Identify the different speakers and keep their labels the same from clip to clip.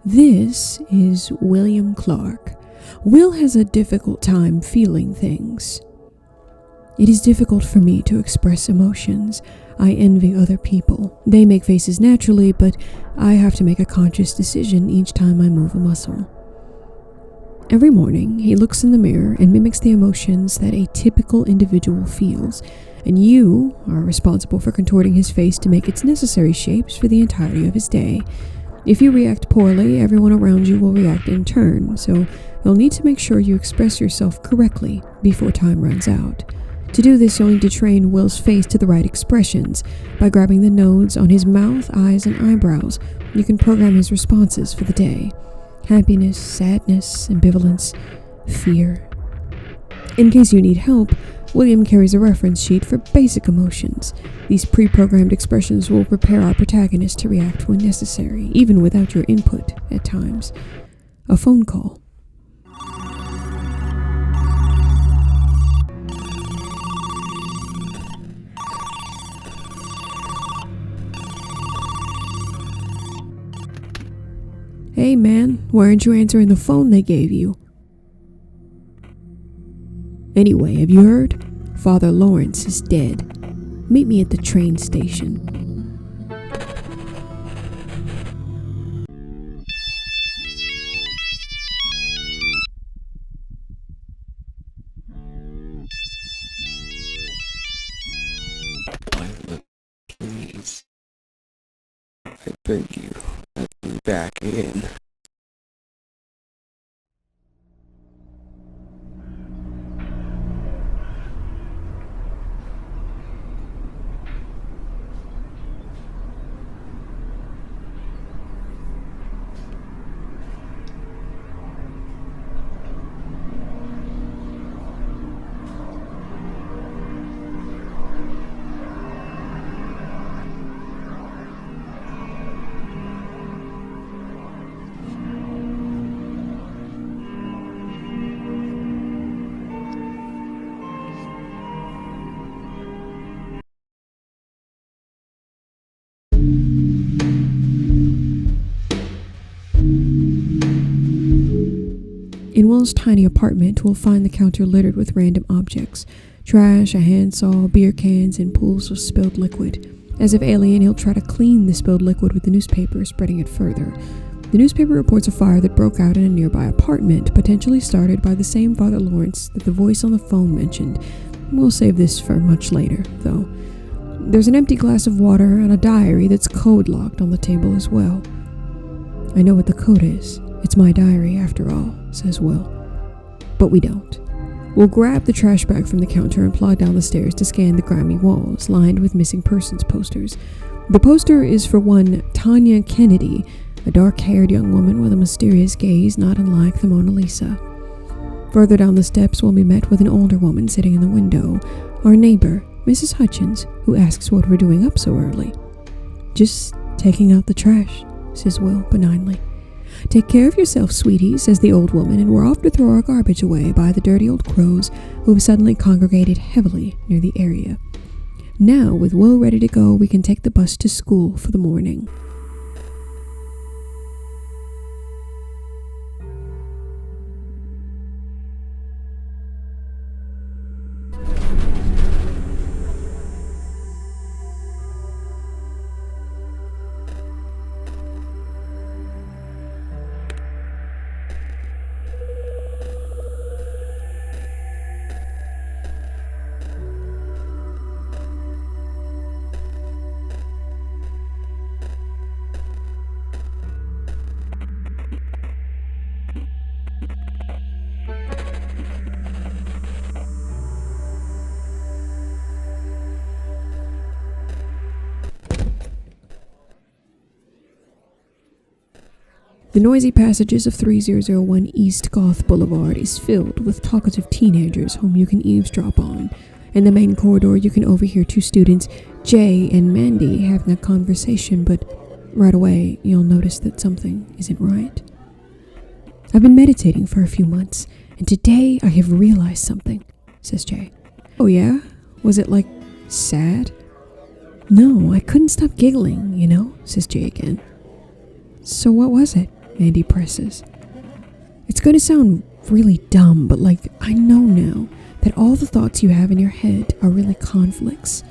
Speaker 1: This is William Clark. Will has a difficult time feeling things. It is difficult for me to express emotions. I envy other people. They make faces naturally, but I have to make a conscious decision each time I move a muscle. Every morning, he looks in the mirror and mimics the emotions that a typical individual feels, and you are responsible for contorting his face to make its necessary shapes for the entirety of his day. If you react poorly, everyone around you will react in turn, so you'll need to make sure you express yourself correctly before time runs out. To do this, you'll need to train Will's face to the right expressions. By grabbing the nodes on his mouth, eyes, and eyebrows, you can program his responses for the day. Happiness, sadness, ambivalence, fear. In case you need help, William carries a reference sheet for basic emotions. These pre-programmed expressions will prepare our protagonist to react when necessary, even without your input at times. A phone call. Hey man, why aren't you answering the phone they gave you? Anyway, have you heard? Father Lawrence is dead. Meet me at the train station.
Speaker 2: Please, I beg you, let me back in.
Speaker 1: In Will's tiny apartment, we'll find the counter littered with random objects. Trash, a handsaw, beer cans, and pools of spilled liquid. As if alien, he'll try to clean the spilled liquid with the newspaper, spreading it further. The newspaper reports a fire that broke out in a nearby apartment, potentially started by the same Father Lawrence that the voice on the phone mentioned. We'll save this for much later, though. There's an empty glass of water and a diary that's code-locked on the table as well. I know what the code is. It's my diary, after all, says Will. But we don't. We'll grab the trash bag from the counter and plod down the stairs to scan the grimy walls, lined with missing persons posters. The poster is for one Tanya Kennedy, a dark-haired young woman with a mysterious gaze not unlike the Mona Lisa. Further down the steps, we'll be met with an older woman sitting in the window, our neighbor, Mrs. Hutchins, who asks what we're doing up so early. Just taking out the trash, says Will benignly. Take care of yourself, sweetie, says the old woman, and we're off to throw our garbage away by the dirty old crows who have suddenly congregated heavily near the area. Now, with Will ready to go, we can take the bus to school for the morning. The noisy passages of 3001 East Goth Boulevard is filled with talkative teenagers whom you can eavesdrop on. In the main corridor, you can overhear two students, Jay and Mandy, having a conversation, but right away, you'll notice that something isn't right. I've been meditating for a few months, and today I have realized something, says Jay. Oh yeah? Was it, sad? No, I couldn't stop giggling, says Jay again. So what was it? Andy presses. It's going to sound really dumb, but like, I know now that all the thoughts you have in your head are really conflicts.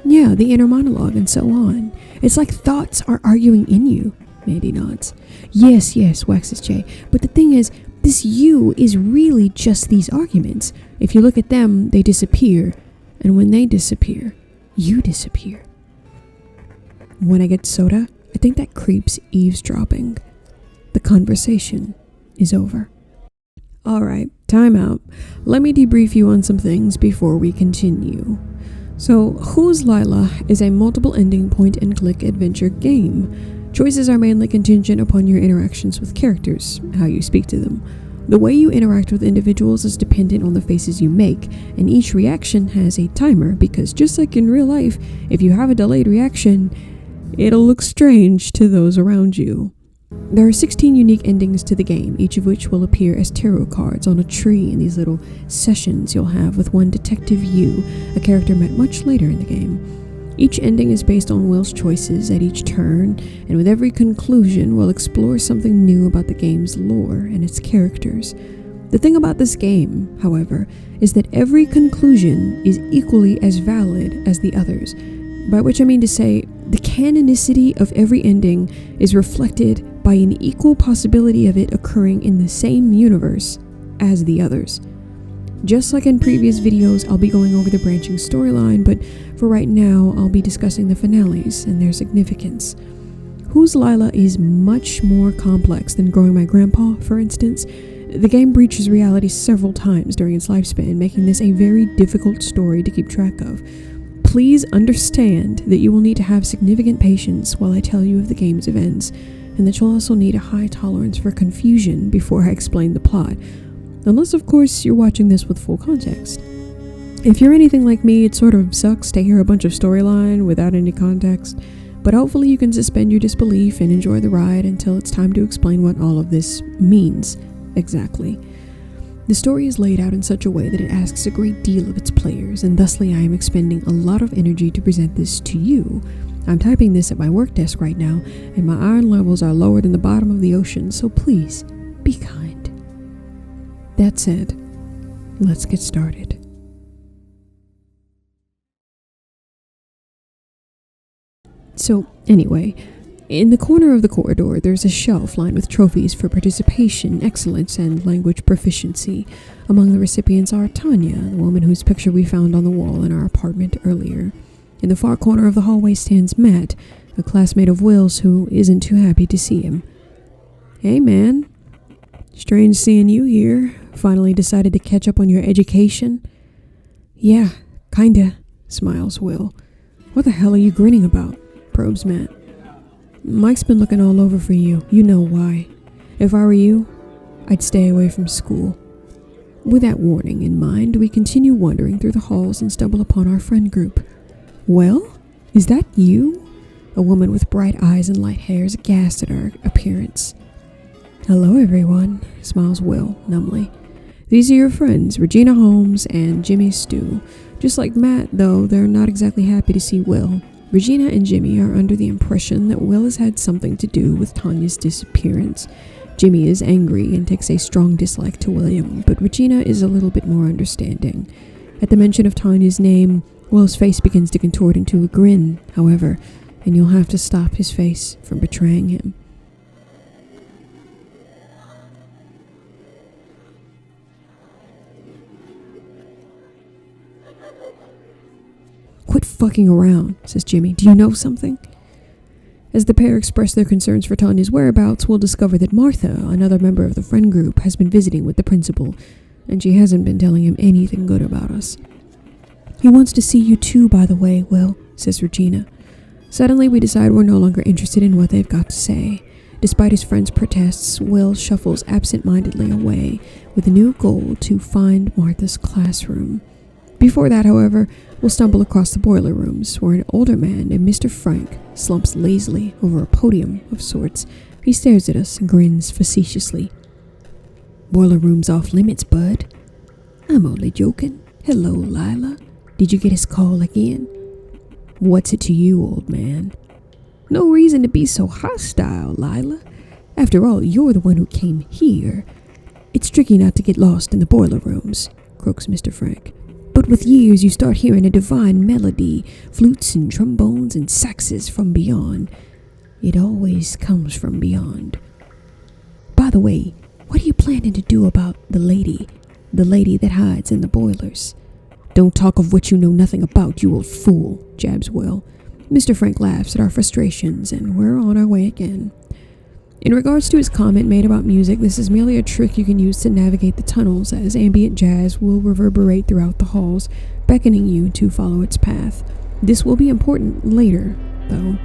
Speaker 1: Yeah, the inner monologue and so on. It's like thoughts are arguing in you. Mandy nods. Yes, waxes Jay. But the thing is, this you is really just these arguments. If you look at them, they disappear. And when they disappear, you disappear. When I get soda, I think that creeps eavesdropping. The conversation is over. Alright, time out. Let me debrief you on some things before we continue. So, Who's Lila is a multiple ending point-and-click adventure game. Choices are mainly contingent upon your interactions with characters, how you speak to them. The way you interact with individuals is dependent on the faces you make, and each reaction has a timer because just like in real life, if you have a delayed reaction, it'll look strange to those around you. There are 16 unique endings to the game, each of which will appear as tarot cards on a tree in these little sessions you'll have with one Detective Yu, a character met much later in the game. Each ending is based on Will's choices at each turn, and with every conclusion, we'll explore something new about the game's lore and its characters. The thing about this game, however, is that every conclusion is equally as valid as the others, by which I mean to say, the canonicity of every ending is reflected by an equal possibility of it occurring in the same universe as the others. Just like in previous videos, I'll be going over the branching storyline, but for right now, I'll be discussing the finales and their significance. Who's Lila is much more complex than Growing My Grandpa, for instance. The game breaches reality several times during its lifespan, making this a very difficult story to keep track of. Please understand that you will need to have significant patience while I tell you of the game's events, and that you'll also need a high tolerance for confusion before I explain the plot. Unless, of course, you're watching this with full context. If you're anything like me, it sort of sucks to hear a bunch of storyline without any context, but hopefully you can suspend your disbelief and enjoy the ride until it's time to explain what all of this means exactly. The story is laid out in such a way that it asks a great deal of its players, and thusly I am expending a lot of energy to present this to you. I'm typing this at my work desk right now, and my iron levels are lower than the bottom of the ocean, so please, be kind. That said, let's get started. So, anyway, in the corner of the corridor, there's a shelf lined with trophies for participation, excellence, and language proficiency. Among the recipients are Tanya, the woman whose picture we found on the wall in our apartment earlier. In the far corner of the hallway stands Matt, a classmate of Will's who isn't too happy to see him. Hey man, strange seeing you here. Finally decided to catch up on your education? Yeah, kinda, smiles Will. What the hell are you grinning about? Probes Matt. Mike's been looking all over for you. You know why. If I were you, I'd stay away from school. With that warning in mind, we continue wandering through the halls and stumble upon our friend group. Well, is that you? A woman with bright eyes and light hair is aghast at our appearance. Hello everyone, smiles Will numbly. These are your friends, Regina Holmes and Jimmy Stu. Just like Matt, though, they're not exactly happy to see Will. Regina and Jimmy are under the impression that Will has had something to do with Tanya's disappearance. Jimmy is angry and takes a strong dislike to William, but Regina is a little bit more understanding. At the mention of Tanya's name, Will's face begins to contort into a grin, however, and you'll have to stop his face from betraying him. Quit fucking around, says Jimmy. Do you know something? As the pair express their concerns for Tanya's whereabouts, we'll discover that Martha, another member of the friend group, has been visiting with the principal, and she hasn't been telling him anything good about us. He wants to see you too, by the way, Will, says Regina. Suddenly, we decide we're no longer interested in what they've got to say. Despite his friend's protests, Will shuffles absent-mindedly away with a new goal to find Martha's classroom. Before that, however, we'll stumble across the boiler rooms, where an older man named Mr. Frank slumps lazily over a podium of sorts. He stares at us and grins facetiously. Boiler room's off limits, bud. I'm only joking. Hello, Lila. Did you get his call again? What's it to you, old man? No reason to be so hostile, Lila. After all, you're the one who came here. It's tricky not to get lost in the boiler rooms, croaks Mr. Frank. But with years you start hearing a divine melody, flutes and trombones and saxes from beyond. It always comes from beyond. By the way, what are you planning to do about the lady that hides in the boilers? Don't talk of what you know nothing about, you old fool, jabs Will. Mr. Frank laughs at our frustrations, and we're on our way again. In regards to his comment made about music, this is merely a trick you can use to navigate the tunnels, as ambient jazz will reverberate throughout the halls, beckoning you to follow its path. This will be important later, though.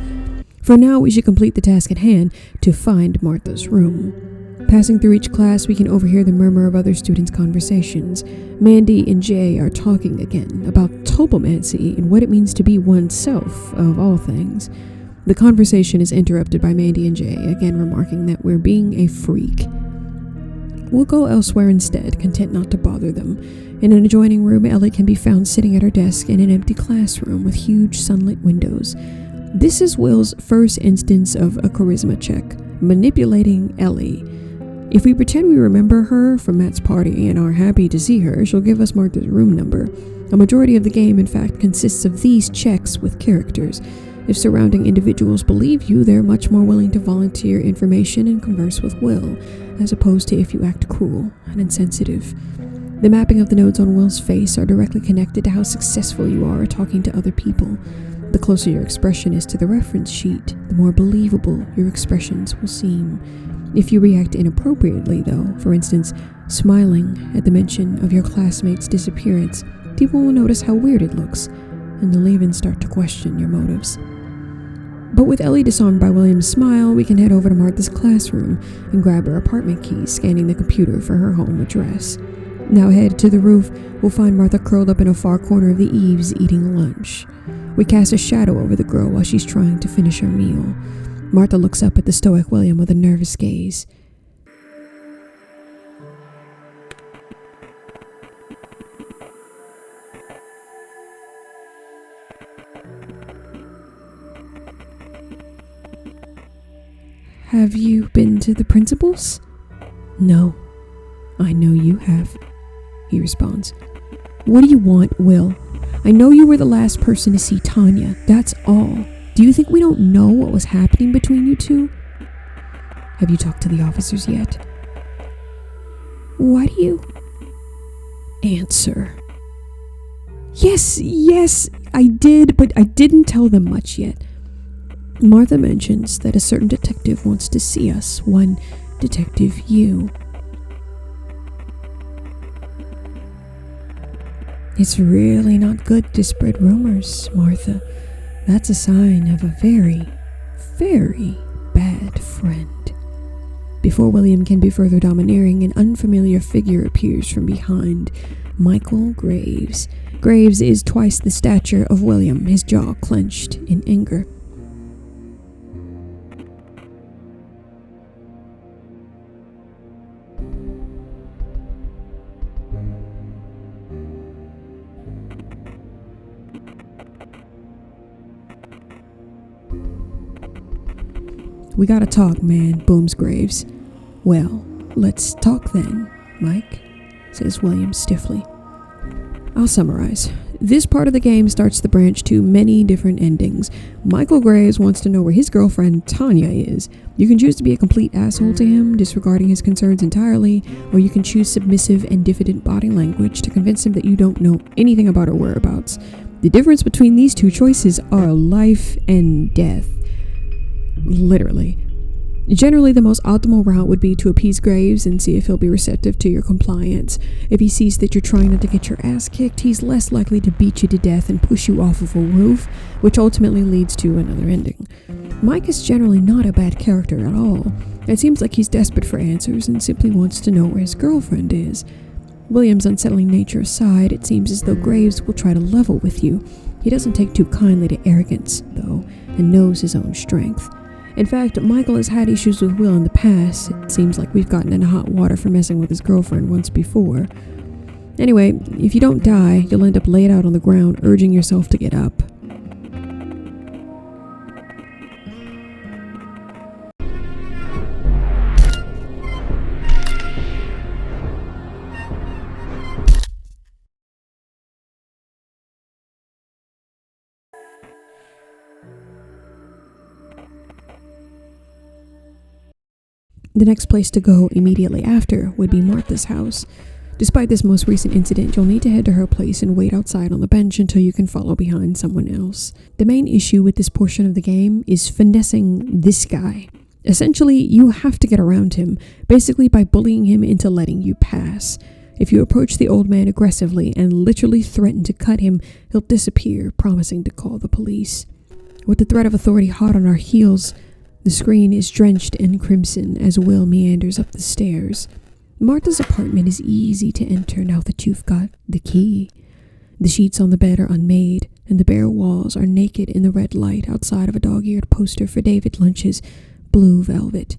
Speaker 1: For now, we should complete the task at hand to find Martha's room. Passing through each class, we can overhear the murmur of other students' conversations. Mandy and Jay are talking again about tulpomancy and what it means to be oneself, of all things. The conversation is interrupted by Mandy and Jay, again remarking that we're being a freak. We'll go elsewhere instead, content not to bother them. In an adjoining room, Ellie can be found sitting at her desk in an empty classroom with huge sunlit windows. This is Will's first instance of a charisma check, manipulating Ellie. If we pretend we remember her from Matt's party and are happy to see her, she'll give us Martha's room number. A majority of the game, in fact, consists of these checks with characters. If surrounding individuals believe you, they're much more willing to volunteer information and converse with Will, as opposed to if you act cruel and insensitive. The mapping of the nodes on Will's face are directly connected to how successful you are at talking to other people. The closer your expression is to the reference sheet, the more believable your expressions will seem. If you react inappropriately, though, for instance, smiling at the mention of your classmate's disappearance, people will notice how weird it looks, and they'll even start to question your motives. But with Ellie disarmed by William's smile, we can head over to Martha's classroom and grab her apartment keys, scanning the computer for her home address. Now head to the roof, we'll find Martha curled up in a far corner of the eaves eating lunch. We cast a shadow over the girl while she's trying to finish her meal. Martha looks up at the stoic William with a nervous gaze. Have you been to the principal's? No. I know you have, he responds. What do you want, Will? I know you were the last person to see Tanya, that's all. Do you think we don't know what was happening between you two? Have you talked to the officers yet? Why do you answer? Yes, I did, but I didn't tell them much yet. Martha mentions that a certain detective wants to see us, one Detective Yu. It's really not good to spread rumors, Martha. That's a sign of a very, very bad friend. Before William can be further domineering, an unfamiliar figure appears from behind. Michael Graves. Graves is twice the stature of William, his jaw clenched in anger. We gotta talk, man, booms Graves. Well, let's talk then, Mike, says William stiffly. I'll summarize. This part of the game starts the branch to many different endings. Michael Graves wants to know where his girlfriend Tanya is. You can choose to be a complete asshole to him, disregarding his concerns entirely, or you can choose submissive and diffident body language to convince him that you don't know anything about her whereabouts. The difference between these two choices are life and death. Literally. Generally, the most optimal route would be to appease Graves and see if he'll be receptive to your compliance. If he sees that you're trying not to get your ass kicked, he's less likely to beat you to death and push you off of a roof, which ultimately leads to another ending. Mike is generally not a bad character at all. It seems like he's desperate for answers and simply wants to know where his girlfriend is. William's unsettling nature aside, it seems as though Graves will try to level with you. He doesn't take too kindly to arrogance, though, and knows his own strength. In fact, Michael has had issues with Will in the past. It seems like we've gotten into hot water for messing with his girlfriend once before. Anyway, if you don't die, you'll end up laid out on the ground, urging yourself to get up. The next place to go immediately after would be Martha's house. Despite this most recent incident, you'll need to head to her place and wait outside on the bench until you can follow behind someone else. The main issue with this portion of the game is finessing this guy. Essentially, you have to get around him, basically by bullying him into letting you pass. If you approach the old man aggressively and literally threaten to cut him, he'll disappear, promising to call the police. With the threat of authority hot on our heels, the screen is drenched in crimson as Will meanders up the stairs. Martha's apartment is easy to enter now that you've got the key. The sheets on the bed are unmade, and the bare walls are naked in the red light outside of a dog-eared poster for David Lynch's Blue Velvet.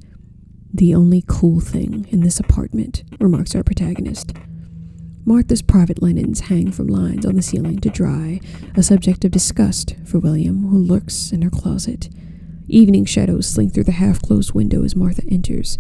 Speaker 1: "The only cool thing in this apartment," remarks our protagonist. Martha's private linens hang from lines on the ceiling to dry, a subject of disgust for William, who lurks in her closet. Evening shadows slink through the half-closed window as Martha enters.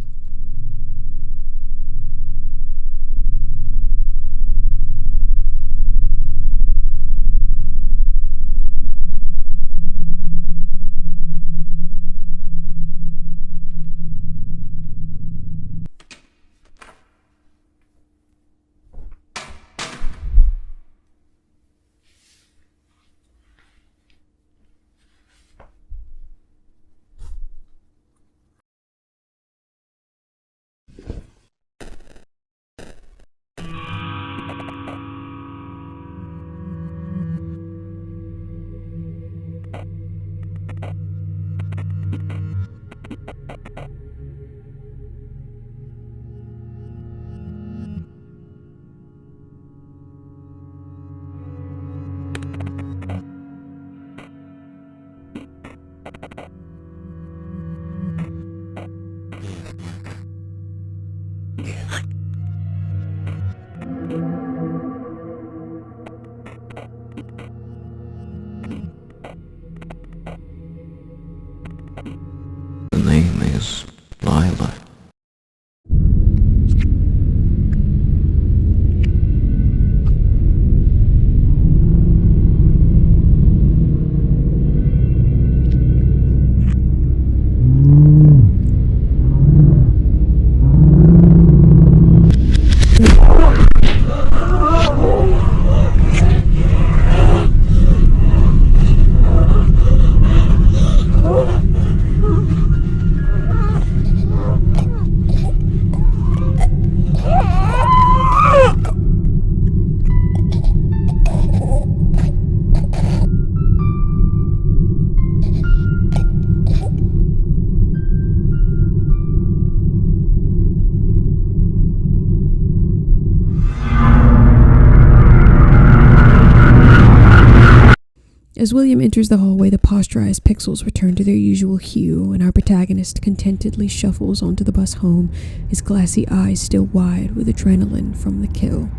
Speaker 2: The name is Lila.
Speaker 1: As William enters the hallway, the posturized pixels return to their usual hue, and our protagonist contentedly shuffles onto the bus home, his glassy eyes still wide with adrenaline from the kill.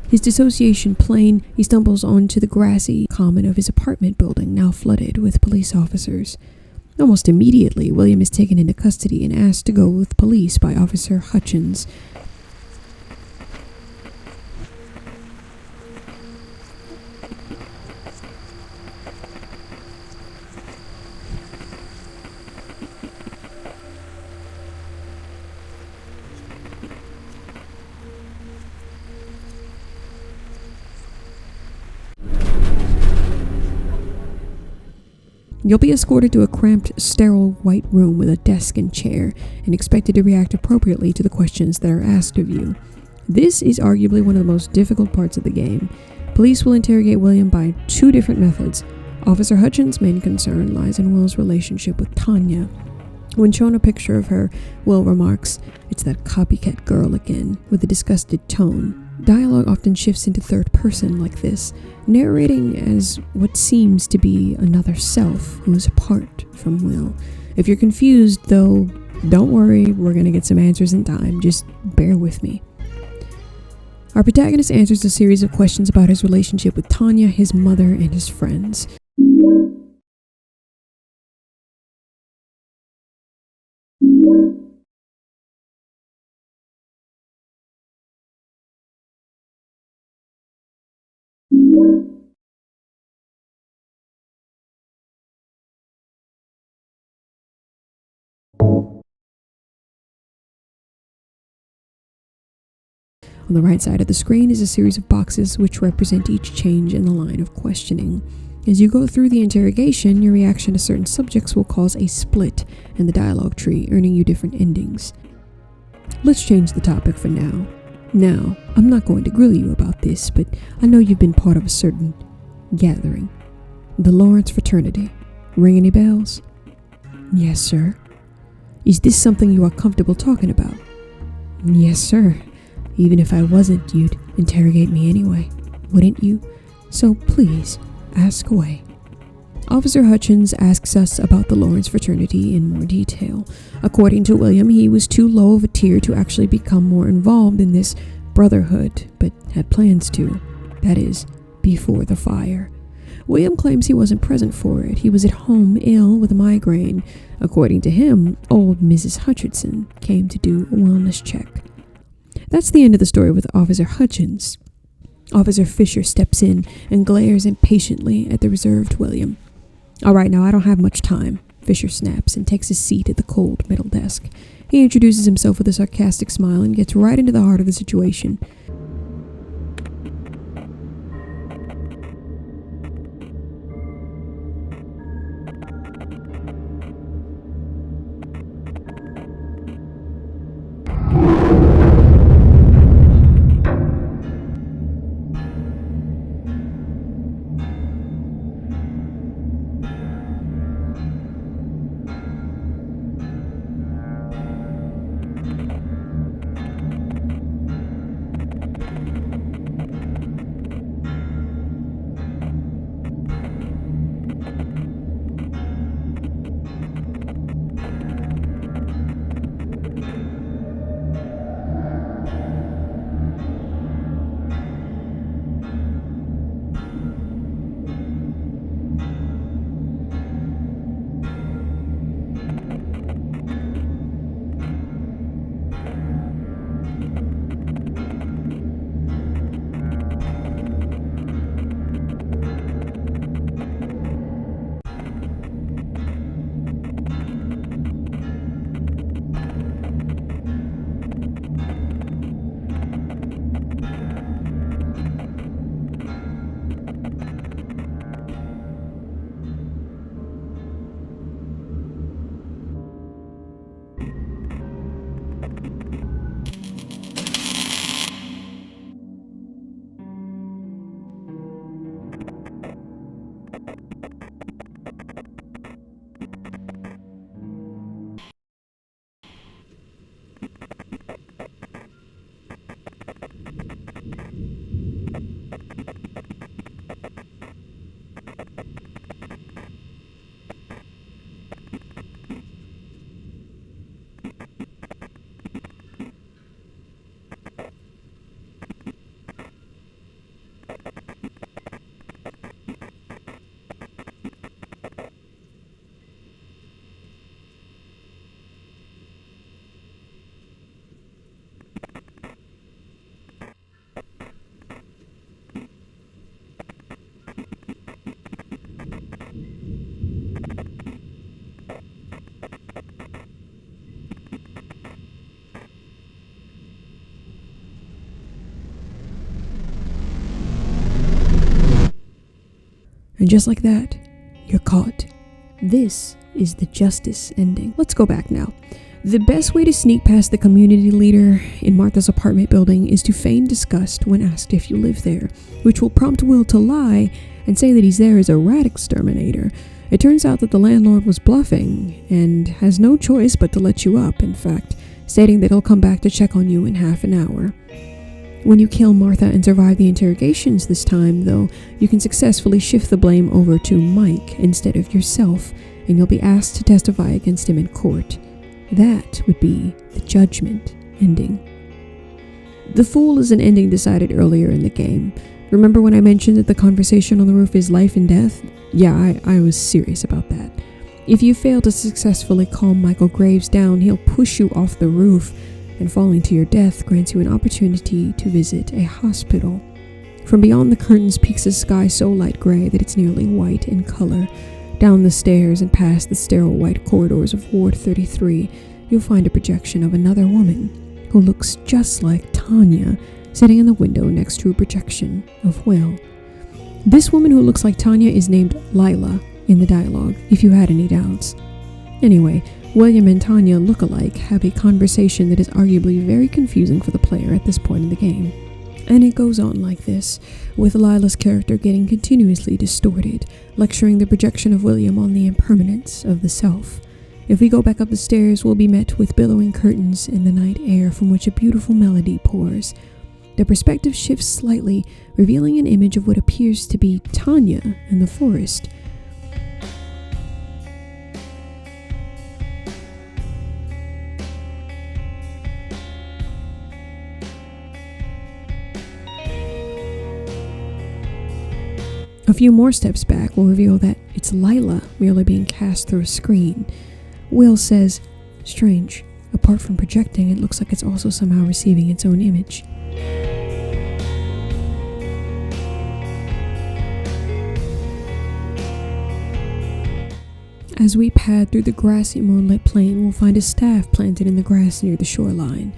Speaker 1: His dissociation plain, he stumbles onto the grassy common of his apartment building, now flooded with police officers. Almost immediately, William is taken into custody and asked to go with police by Officer Hutchins. You'll be escorted to a cramped, sterile white room with a desk and chair, and expected to react appropriately to the questions that are asked of you. This is arguably one of the most difficult parts of the game. Police will interrogate William by two different methods. Officer Hutchins' main concern lies in Will's relationship with Tanya. When shown a picture of her, Will remarks, "It's that copycat girl again," with a disgusted tone. Dialogue often shifts into third person like this, narrating as what seems to be another self who is apart from Will. If you're confused, though, don't worry, we're gonna get some answers in time, just bear with me. Our protagonist answers a series of questions about his relationship with Tanya, his mother, and his friends. On the right side of the screen is a series of boxes which represent each change in the line of questioning. As you go through the interrogation, your reaction to certain subjects will cause a split in the dialogue tree, earning you different endings. Let's change the topic for now. Now, I'm not going to grill you about this, but I know you've been part of a certain gathering. The Lawrence fraternity. Ring any bells? Yes, sir. Is this something you are comfortable talking about? Yes, sir. Even if I wasn't, you'd interrogate me anyway, wouldn't you? So please, ask away. Officer Hutchins asks us about the Lawrence fraternity in more detail. According to William, he was too low of a tier to actually become more involved in this brotherhood, but had plans to. That is, before the fire. William claims he wasn't present for it. He was at home ill with a migraine. According to him, old Mrs. Hutchinson came to do a wellness check. That's the end of the story with Officer Hutchins. Officer Fisher steps in and glares impatiently at the reserved William. All right, now I don't have much time, Fisher snaps and takes his seat at the cold middle desk. He introduces himself with a sarcastic smile and gets right into the heart of the situation. And just like that, you're caught. This is the justice ending. Let's go back now. The best way to sneak past the community leader in Martha's apartment building is to feign disgust when asked if you live there, which will prompt Will to lie and say that he's there as a rat exterminator. It turns out that the landlord was bluffing and has no choice but to let you up, in fact, stating that he'll come back to check on you in half an hour. When you kill Martha and survive the interrogations this time, though, you can successfully shift the blame over to Mike instead of yourself, and you'll be asked to testify against him in court. That would be the judgment ending. The Fool is an ending decided earlier in the game. Remember when I mentioned that the conversation on the roof is life and death? Yeah, I was serious about that. If you fail to successfully calm Michael Graves down, he'll push you off the roof, and falling to your death grants you an opportunity to visit a hospital. From beyond the curtains peeks a sky so light gray that it's nearly white in color. Down the stairs and past the sterile white corridors of Ward 33, you'll find a projection of another woman who looks just like Tanya, sitting in the window next to a projection of Will. This woman who looks like Tanya is named Lila in the dialogue, if you had any doubts. Anyway, William and Tanya look alike, have a conversation that is arguably very confusing for the player at this point in the game. And it goes on like this, with Lila's character getting continuously distorted, lecturing the projection of William on the impermanence of the self. If we go back up the stairs, we'll be met with billowing curtains in the night air from which a beautiful melody pours. The perspective shifts slightly, revealing an image of what appears to be Tanya in the forest. A few more steps back will reveal that it's Lila merely being cast through a screen. Will says, "Strange. Apart from projecting, it looks like it's also somehow receiving its own image." As we pad through the grassy moonlit plain, we'll find a staff planted in the grass near the shoreline.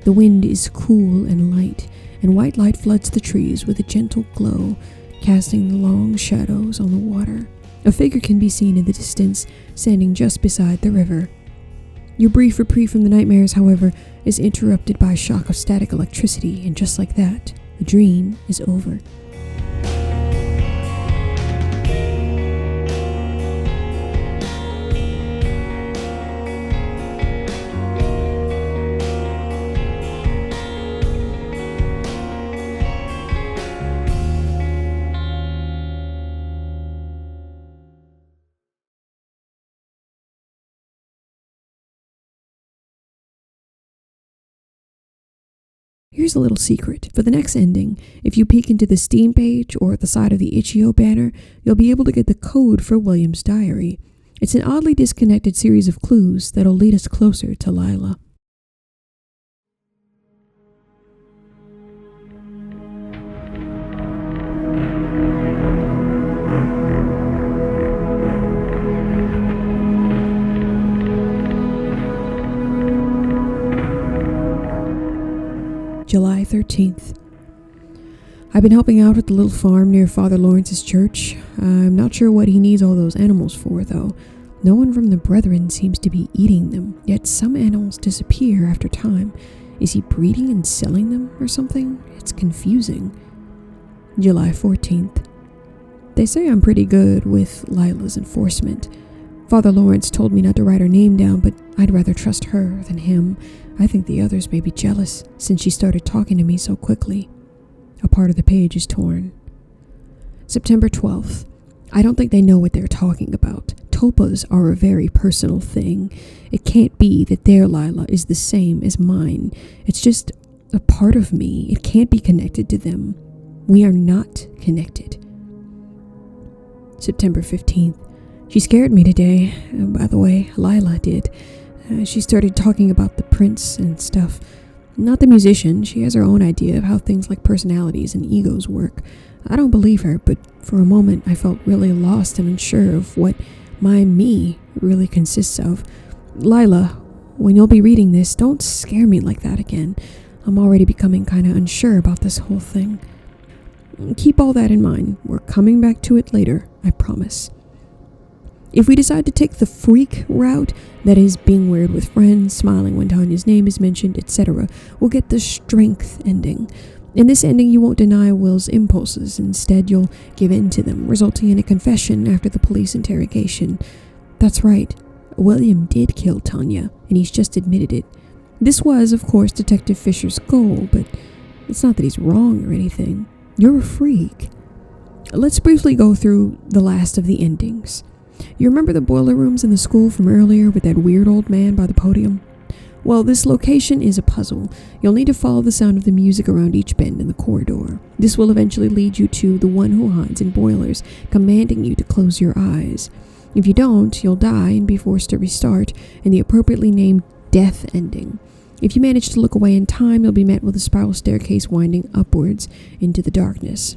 Speaker 1: The wind is cool and light, and white light floods the trees with a gentle glow, casting long shadows on the water. A figure can be seen in the distance, standing just beside the river. Your brief reprieve from the nightmares, however, is interrupted by a shock of static electricity, and just like that, the dream is over. Here's a little secret. For the next ending, if you peek into the Steam page or at the side of the Itch.io banner, you'll be able to get the code for William's diary. It's an oddly disconnected series of clues that'll lead us closer to Lila. July 13th. I've been helping out at the little farm near Father Lawrence's church. I'm not sure what he needs all those animals for, though. No one from the Brethren seems to be eating them, yet some animals disappear after time. Is he breeding and selling them or something? It's confusing. July 14th. They say I'm pretty good with Lila's enforcement. Father Lawrence told me not to write her name down, but I'd rather trust her than him. I think the others may be jealous since she started talking to me so quickly. A part of the page is torn. September 12th. I don't think they know what they're talking about. Tulpas are a very personal thing. It can't be that their Lila is the same as mine. It's just a part of me. It can't be connected to them. We are not connected. September 15th. She scared me today. By the way, Lila did. She started talking about the prince and stuff. Not the musician. She has her own idea of how things like personalities and egos work. I don't believe her, but for a moment I felt really lost and unsure of what my me really consists of. Lila, when you'll be reading this, don't scare me like that again. I'm already becoming kind of unsure about this whole thing. Keep all that in mind. We're coming back to it later, I promise. If we decide to take the freak route, that is being weird with friends, smiling when Tanya's name is mentioned, etc., we'll get the strength ending. In this ending, you won't deny Will's impulses. Instead, you'll give in to them, resulting in a confession after the police interrogation. That's right. William did kill Tanya, and he's just admitted it. This was, of course, Detective Fisher's goal, but it's not that he's wrong or anything. You're a freak. Let's briefly go through the last of the endings. You remember the boiler rooms in the school from earlier with that weird old man by the podium? Well, this location is a puzzle. You'll need to follow the sound of the music around each bend in the corridor. This will eventually lead you to the one who hides in boilers, commanding you to close your eyes. If you don't, you'll die and be forced to restart in the appropriately named death ending. If you manage to look away in time, you'll be met with a spiral staircase winding upwards into the darkness.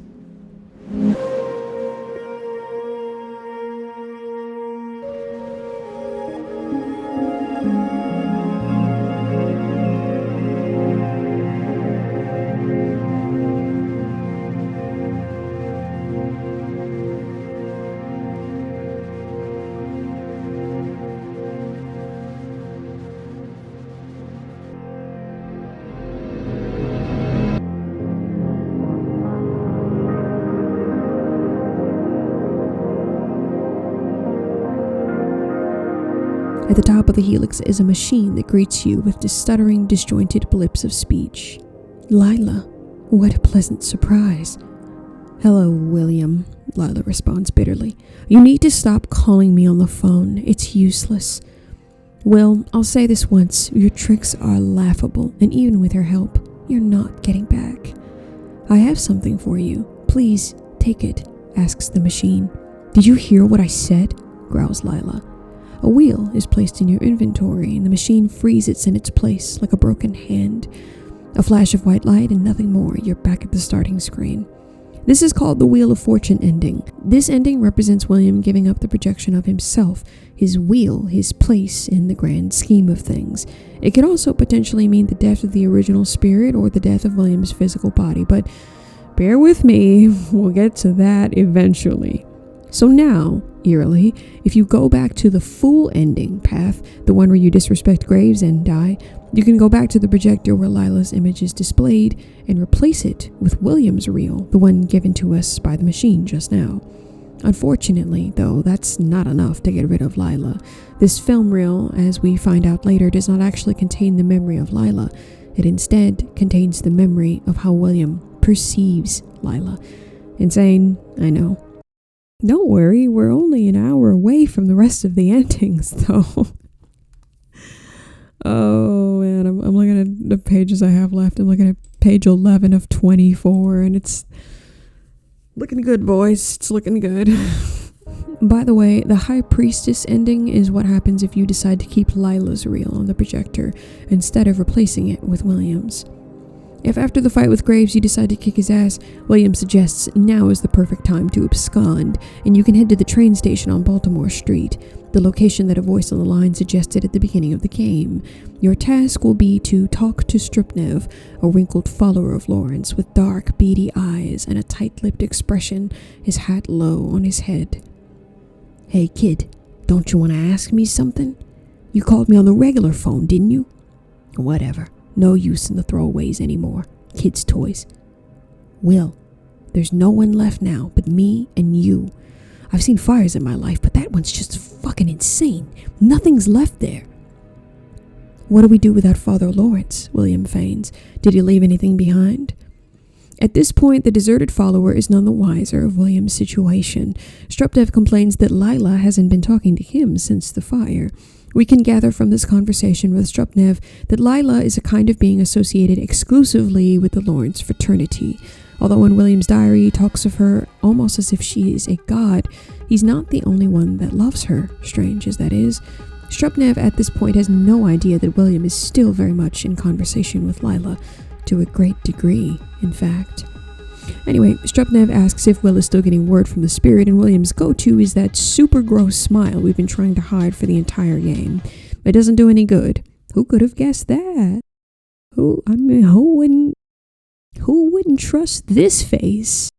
Speaker 1: At the top of the helix is a machine that greets you with stuttering, disjointed blips of speech. Lila, what a pleasant surprise. Hello, William, Lila responds bitterly. You need to stop calling me on the phone. It's useless. Will, I'll say this once. Your tricks are laughable, and even with her help, you're not getting back. I have something for you. Please, take it, asks the machine. Did you hear what I said? Growls Lila. A wheel is placed in your inventory, and the machine freezes in its place like a broken hand. A flash of white light and nothing more. You're back at the starting screen. This is called the Wheel of Fortune ending. This ending represents William giving up the projection of himself, his wheel, his place in the grand scheme of things. It could also potentially mean the death of the original spirit or the death of William's physical body, but bear with me, we'll get to that eventually. So now, eerily, if you go back to the full ending path, the one where you disrespect Graves and die, you can go back to the projector where Lila's image is displayed and replace it with William's reel, the one given to us by the machine just now. Unfortunately, though, that's not enough to get rid of Lila. This film reel, as we find out later, does not actually contain the memory of Lila. It instead contains the memory of how William perceives Lila. Insane, I know. Don't worry, we're only an hour away from the rest of the endings, though. Oh, man, I'm looking at the pages I have left. I'm looking at page 11 of 24, and it's looking good, boys. It's looking good. By the way, the High Priestess ending is what happens if you decide to keep Lila's reel on the projector instead of replacing it with William's. If after the fight with Graves you decide to kick his ass, William suggests now is the perfect time to abscond, and you can head to the train station on Baltimore Street, the location that a voice on the line suggested at the beginning of the game. Your task will be to talk to 𝔍𝐸𝐺, a wrinkled follower of Lawrence with dark, beady eyes and a tight-lipped expression, his hat low on his head. Hey kid, don't you want to ask me something? You called me on the regular phone, didn't you? Whatever. No use in the throwaways anymore. Kids' toys. Will, there's no one left now but me and you. I've seen fires in my life, but that one's just fucking insane. Nothing's left there. What do we do without Father Lawrence? William feigns. Did he leave anything behind? At this point, the deserted follower is none the wiser of William's situation. 𝔍𝐸𝐺 complains that Lila hasn't been talking to him since the fire. We can gather from this conversation with 𝔍𝐸𝐺 that Lila is a kind of being associated exclusively with the Lawrence fraternity. Although in William's diary he talks of her almost as if she is a god, he's not the only one that loves her, strange as that is. 𝔍𝐸𝐺 at this point has no idea that William is still very much in conversation with Lila, to a great degree, in fact. Anyway, 𝔍𝐸𝐺 asks if Will is still getting word from the spirit, and William's go-to is that super gross smile we've been trying to hide for the entire game. It doesn't do any good. Who could have guessed that? Who wouldn't trust this face?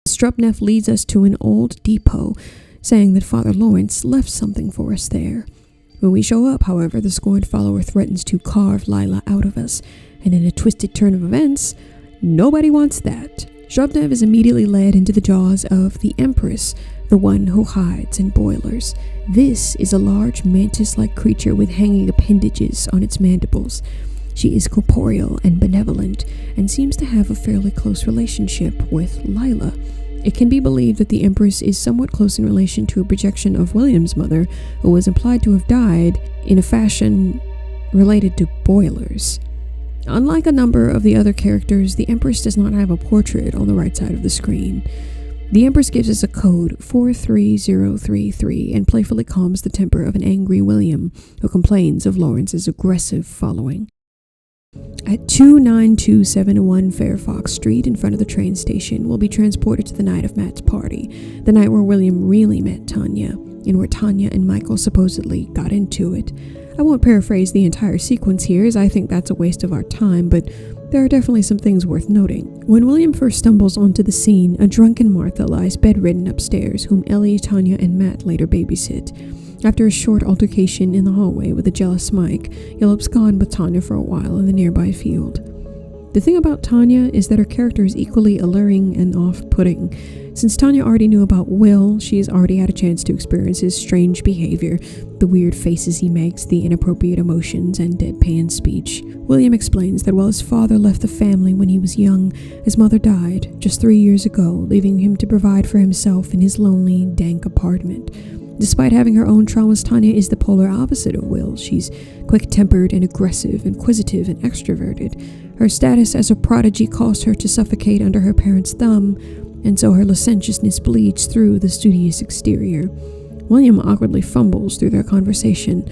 Speaker 1: 𝔍𝐸𝐺 leads us to an old depot, saying that Father Lawrence left something for us there. When we show up, however, the scorned follower threatens to carve Lila out of us, and in a twisted turn of events, nobody wants that. 𝔍𝐸𝐺 is immediately led into the jaws of the Empress, the one who hides in boilers. This is a large mantis-like creature with hanging appendages on its mandibles. She is corporeal and benevolent, and seems to have a fairly close relationship with Lila. It can be believed that the Empress is somewhat close in relation to a projection of William's mother, who was implied to have died in a fashion related to boilers. Unlike a number of the other characters, the Empress does not have a portrait on the right side of the screen. The Empress gives us a code 43033 and playfully calms the temper of an angry William, who complains of Lawrence's aggressive following. At 29271 Fairfax Street in front of the train station, we'll be transported to the night of Matt's party, the night where William really met Tanya, and where Tanya and Michael supposedly got into it. I won't paraphrase the entire sequence here, as I think that's a waste of our time, but there are definitely some things worth noting. When William first stumbles onto the scene, a drunken Martha lies bedridden upstairs, whom Ellie, Tanya, and Matt later babysit. After a short altercation in the hallway with a jealous Mike, he'll abscond with Tanya for a while in the nearby field. The thing about Tanya is that her character is equally alluring and off-putting. Since Tanya already knew about Will, she's already had a chance to experience his strange behavior, the weird faces he makes, the inappropriate emotions, and deadpan speech. William explains that while his father left the family when he was young, his mother died just 3 years ago, leaving him to provide for himself in his lonely, dank apartment. Despite having her own traumas, Tanya is the polar opposite of Will. She's quick-tempered and aggressive, inquisitive and extroverted. Her status as a prodigy caused her to suffocate under her parents' thumb, and so her licentiousness bleeds through the studious exterior. William awkwardly fumbles through their conversation,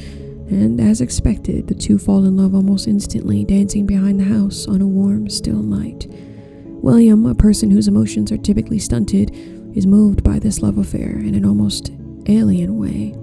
Speaker 1: and as expected, the two fall in love almost instantly, dancing behind the house on a warm, still night. William, a person whose emotions are typically stunted, is moved by this love affair in an almost alien way.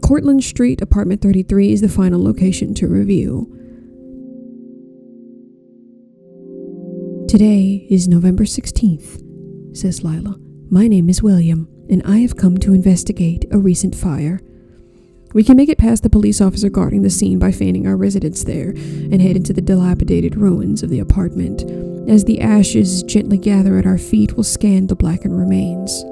Speaker 1: Cortlandt Street, apartment 33 is the final location to review. Today is November 16th, says Lila. My name is William, and I have come to investigate a recent fire. We can make it past the police officer guarding the scene by feigning our residence there and head into the dilapidated ruins of the apartment. As the ashes gently gather at our feet, we'll scan the blackened remains.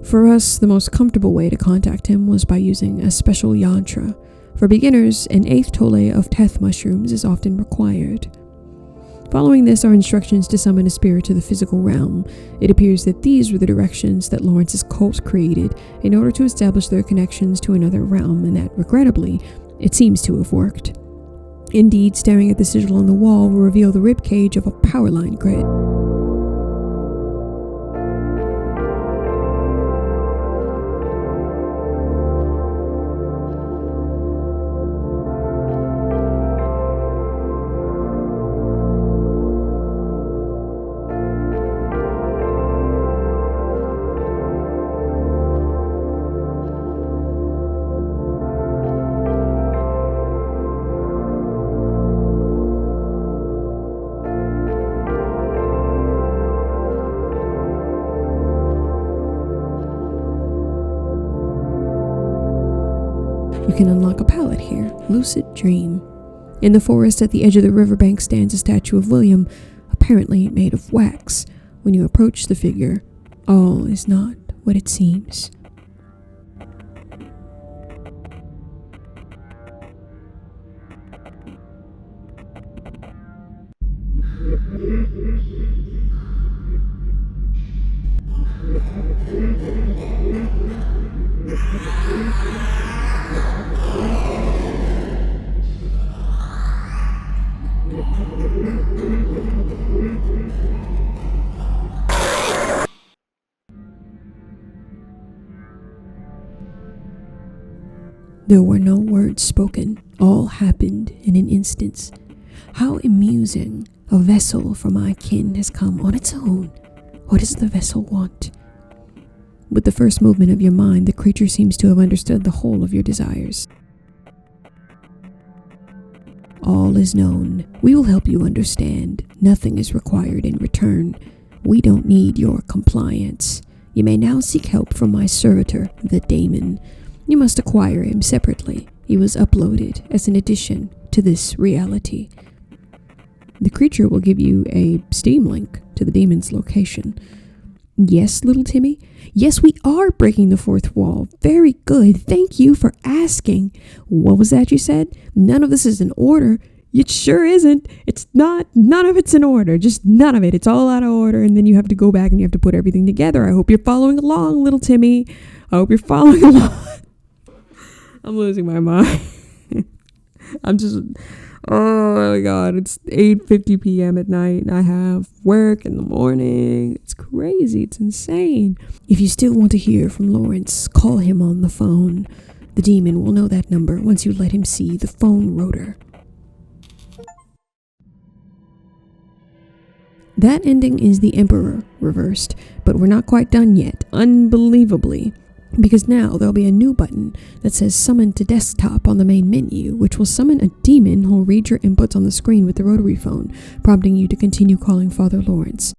Speaker 1: For us, the most comfortable way to contact him was by using a special yantra. For beginners, an 8th toll of teth mushrooms is often required. Following this are instructions to summon a spirit to the physical realm. It appears that these were the directions that Lawrence's cult created in order to establish their connections to another realm, and that, regrettably, it seems to have worked. Indeed, staring at the sigil on the wall will reveal the ribcage of a power line grid. You can unlock a palette here, Lucid Dream. In the forest at the edge of the riverbank stands a statue of William, apparently made of wax. When you approach the figure, all is not what it seems. There were no words spoken. All happened in an instant. How amusing. A vessel from my kin has come on its own. What does the vessel want? With the first movement of your mind, the creature seems to have understood the whole of your desires. All is known. We will help you understand. Nothing is required in return. We don't need your compliance. You may now seek help from my servitor, the daemon. You must acquire him separately. He was uploaded as an addition to this reality. The creature will give you a Steam link to the demon's location. Yes, little Timmy? Yes, we are breaking the fourth wall. Very good. Thank you for asking. What was that you said? None of this is in order. It sure isn't. It's not. None of it's in order. Just none of it. It's all out of order. And then you have to go back and you have to put everything together. I hope you're following along, little Timmy. I hope you're following along. I'm losing my mind. Oh my god, it's 8:50 p.m. at night and I have work in the morning. It's crazy. It's insane. If you still want to hear from Lawrence, call him on the phone. The demon will know that number once you let him see the phone rotor. That ending is the Emperor reversed, but we're not quite done yet, unbelievably. Because now there'll be a new button that says summon to desktop on the main menu, which will summon a demon who'll read your inputs on the screen with the rotary phone, prompting you to continue calling Father Lawrence.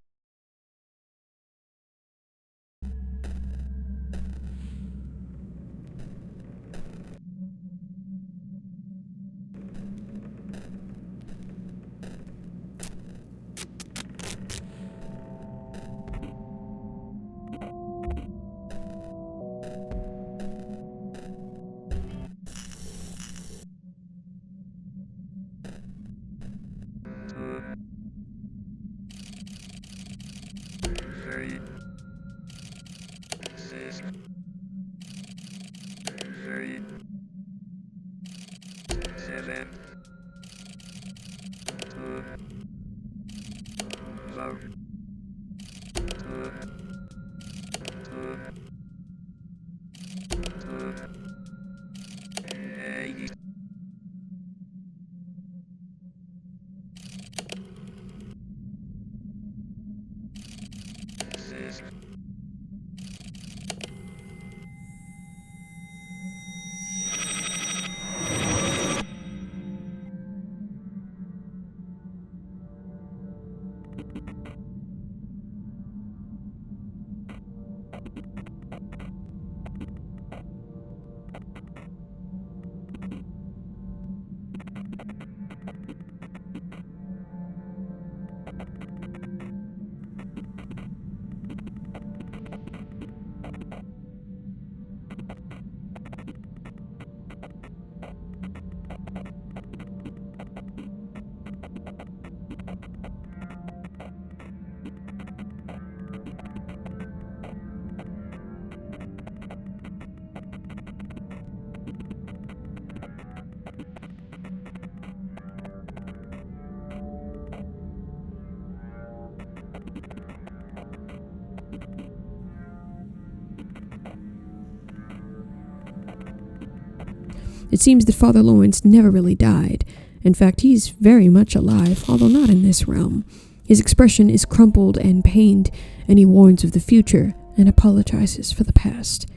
Speaker 1: It seems that Father Lawrence never really died. In fact, he's very much alive, although not in this realm. His expression is crumpled and pained, and he warns of the future and apologizes for the past.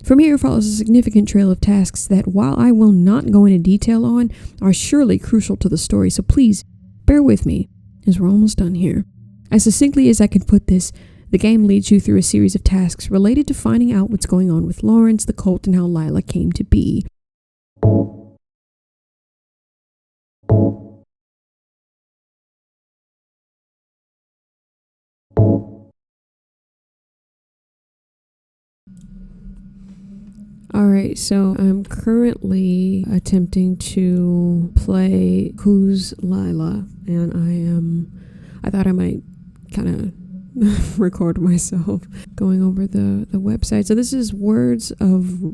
Speaker 1: From here follows a significant trail of tasks that, while I will not go into detail on, are surely crucial to the story, so please bear with me, as we're almost done here. As succinctly as I can put this, the game leads you through a series of tasks related to finding out what's going on with Lawrence, the cult, and how Lila came to be. Alright, so I'm currently attempting to play Who's Lila, and I thought I might kind of record myself going over the website. So this is Words of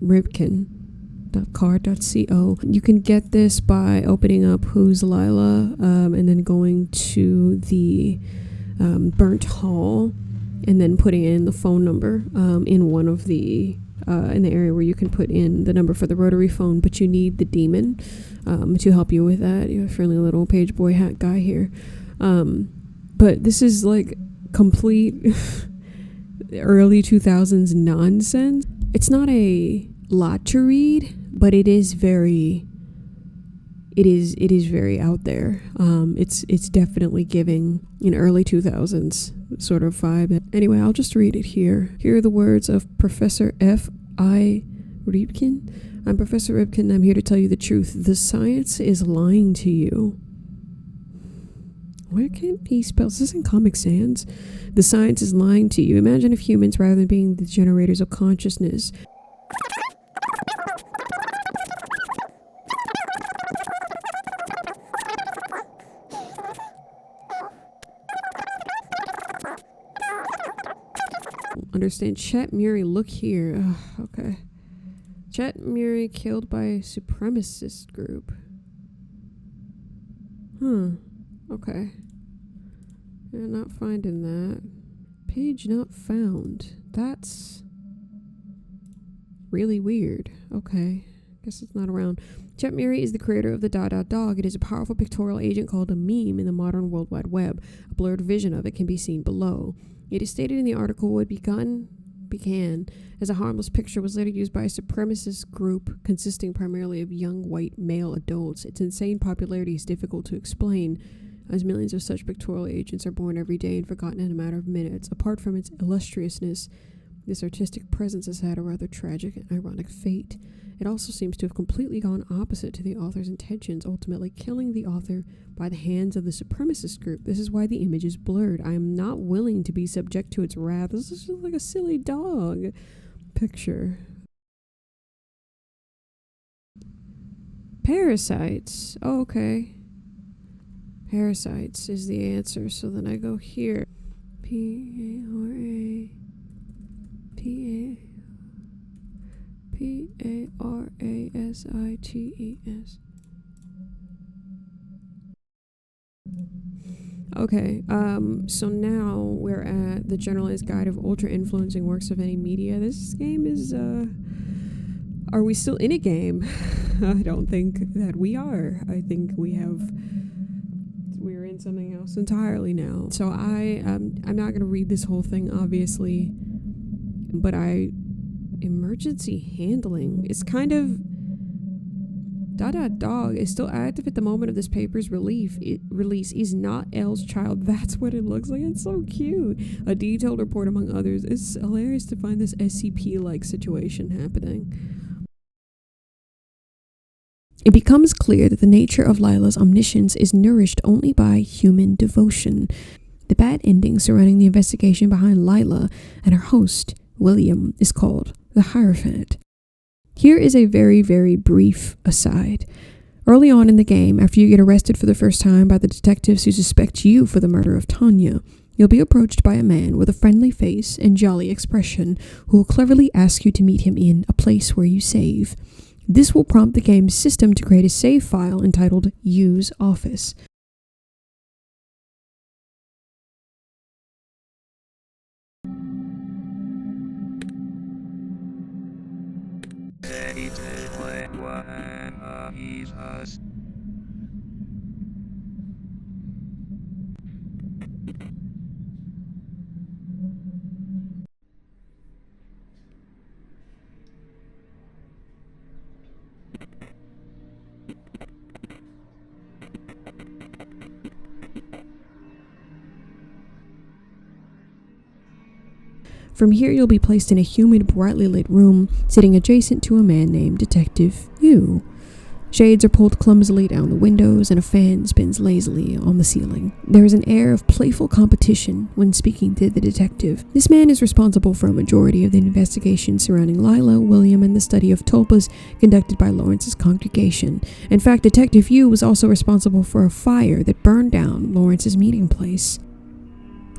Speaker 1: Ripken.card.co. You can get this by opening up Who's Lila, and then going to the Burnt Hall, and then putting in the phone number in one of the in the area where you can put in the number for the rotary phone, but you need the demon to help you with that. You have a friendly little page boy hat guy here. But this is like complete early 2000s nonsense. It's not a lot to read, but it is very out there. It's definitely giving an early 2000s sort of vibe. Anyway, I'll just read it here. Here are the words of Professor F.I. Rybkin. I'm Professor Rybkin. I'm here to tell you the truth. The science is lying to you. Why can't he spell? Is this in Comic Sans? The science is lying to you. Imagine if humans, rather than being the generators of consciousness, understand. Chet Murray, look here. Ugh, okay. Chet Murray killed by a supremacist group. Okay. Yeah, not finding that. Page not found. That's really weird. Okay. Guess it's not around. Chet Murray is the creator of the ... Dog. It is a powerful pictorial agent called a meme in the modern World Wide Web. A blurred vision of it can be seen below. It is stated in the article what began as a harmless picture was later used by a supremacist group consisting primarily of young white male adults. Its insane popularity is difficult to explain, as millions of such pictorial agents are born every day and forgotten in a matter of minutes. Apart from its illustriousness, this artistic presence has had a rather tragic and ironic fate. It also seems to have completely gone opposite to the author's intentions, ultimately killing the author by the hands of the supremacist group. This is why the image is blurred. I am not willing to be subject to its wrath. This is just like a silly dog picture. Parasites. Oh, okay. Parasites is the answer. So then I go here. Parasites. Okay, so now we're at the Generalized Guide of Ultra-Influencing Works of Any Media. This game is, are we still in a game? I don't think that we are. I think we're in something else entirely now. So I'm not going to read this whole thing, obviously, but emergency handling. It's kind of... Dog is still active at the moment of this paper's release. Is not L's child. That's what it looks like. It's so cute. A detailed report among others. It's hilarious to find this SCP-like situation happening. It becomes clear that the nature of Lila's omniscience is nourished only by human devotion. The bad ending surrounding the investigation behind Lila and her host, William, is called the Hierophant. Here is a very, very brief aside. Early on in the game, after you get arrested for the first time by the detectives who suspect you for the murder of Tanya, you'll be approached by a man with a friendly face and jolly expression who will cleverly ask you to meet him in a place where you save. This will prompt the game's system to create a save file entitled Use Office. From here, you'll be placed in a humid, brightly lit room, sitting adjacent to a man named Detective Yu. Shades are pulled clumsily down the windows, and a fan spins lazily on the ceiling. There is an air of playful competition when speaking to the detective. This man is responsible for a majority of the investigation surrounding Lila, William, and the study of tulpas conducted by Lawrence's congregation. In fact, Detective Yu was also responsible for a fire that burned down Lawrence's meeting place.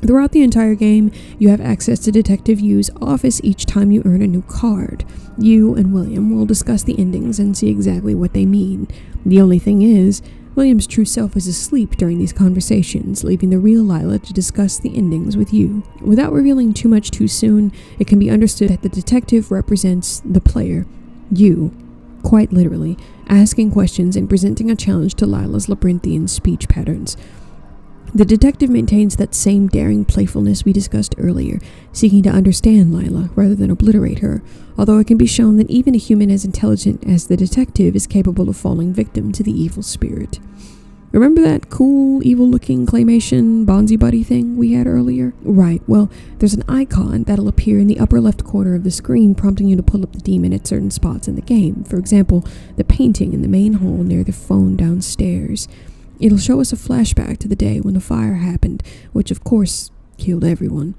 Speaker 1: Throughout the entire game, you have access to Detective Yu's office each time you earn a new card. You and William will discuss the endings and see exactly what they mean. The only thing is, William's true self is asleep during these conversations, leaving the real Lila to discuss the endings with you. Without revealing too much too soon, it can be understood that the detective represents the player, you, quite literally, asking questions and presenting a challenge to Lila's labyrinthian speech patterns. The detective maintains that same daring playfulness we discussed earlier, seeking to understand Lila rather than obliterate her, although it can be shown that even a human as intelligent as the detective is capable of falling victim to the evil spirit. Remember that cool, evil-looking claymation Bonzi Buddy thing we had earlier? Right, well, there's an icon that'll appear in the upper left corner of the screen, prompting you to pull up the demon at certain spots in the game. For example, the painting in the main hall near the phone downstairs. It'll show us a flashback to the day when the fire happened, which of course killed everyone.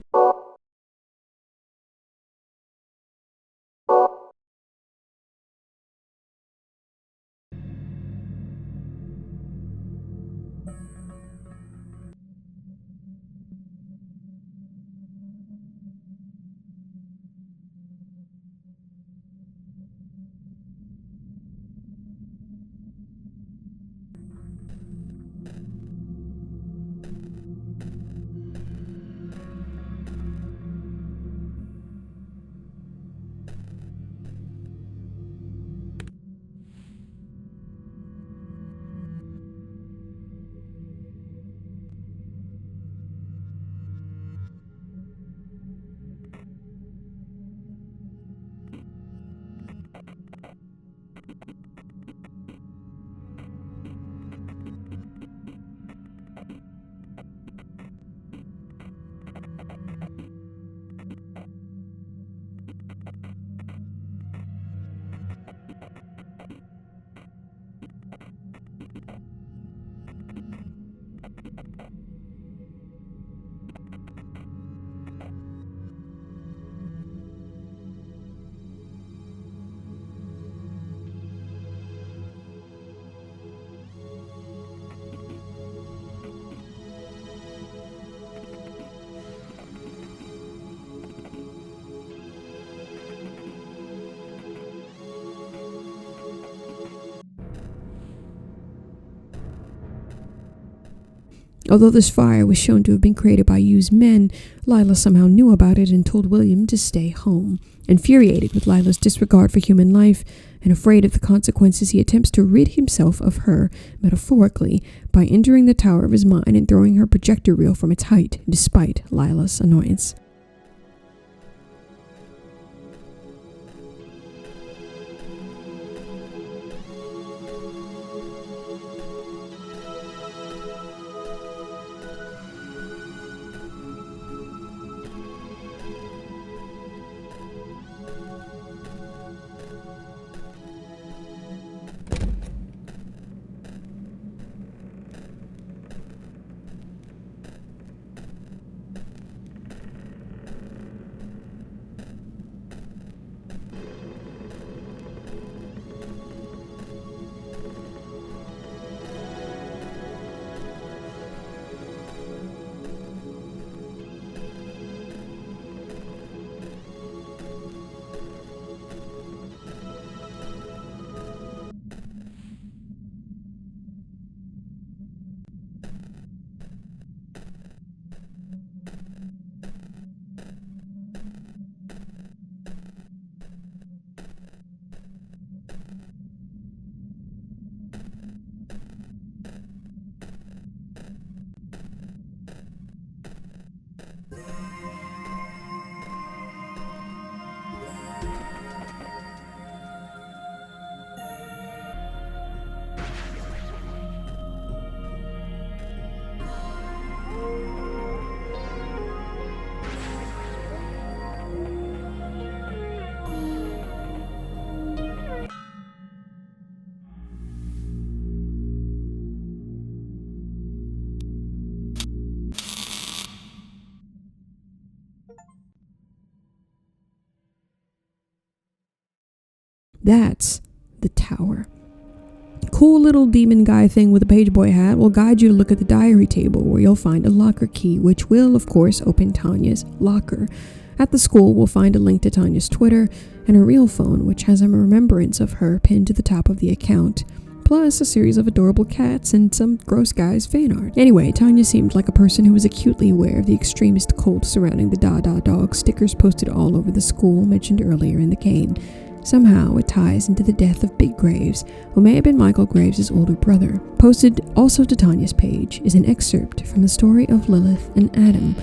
Speaker 1: Although this fire was shown to have been created by used men, Lila somehow knew about it and told William to stay home. Infuriated with Lila's disregard for human life and afraid of the consequences, he attempts to rid himself of her, metaphorically, by entering the tower of his mind and throwing her projector reel from its height, despite Lila's annoyance. That's the tower. Cool little demon guy thing with a pageboy hat will guide you to look at the diary table, where you'll find a locker key, which will, of course, open Tanya's locker. At the school, we'll find a link to Tanya's Twitter and her real phone, which has a remembrance of her pinned to the top of the account. plus a series of adorable cats and some gross guy's fan art. Anyway, Tanya seemed like a person who was acutely aware of the extremist cult surrounding the Dada Dog stickers posted all over the school mentioned earlier in the game. Somehow it ties into the death of Big Graves, who may have been Michael Graves' older brother. Posted also to Tanya's page is an excerpt from the story of Lilith and Adam.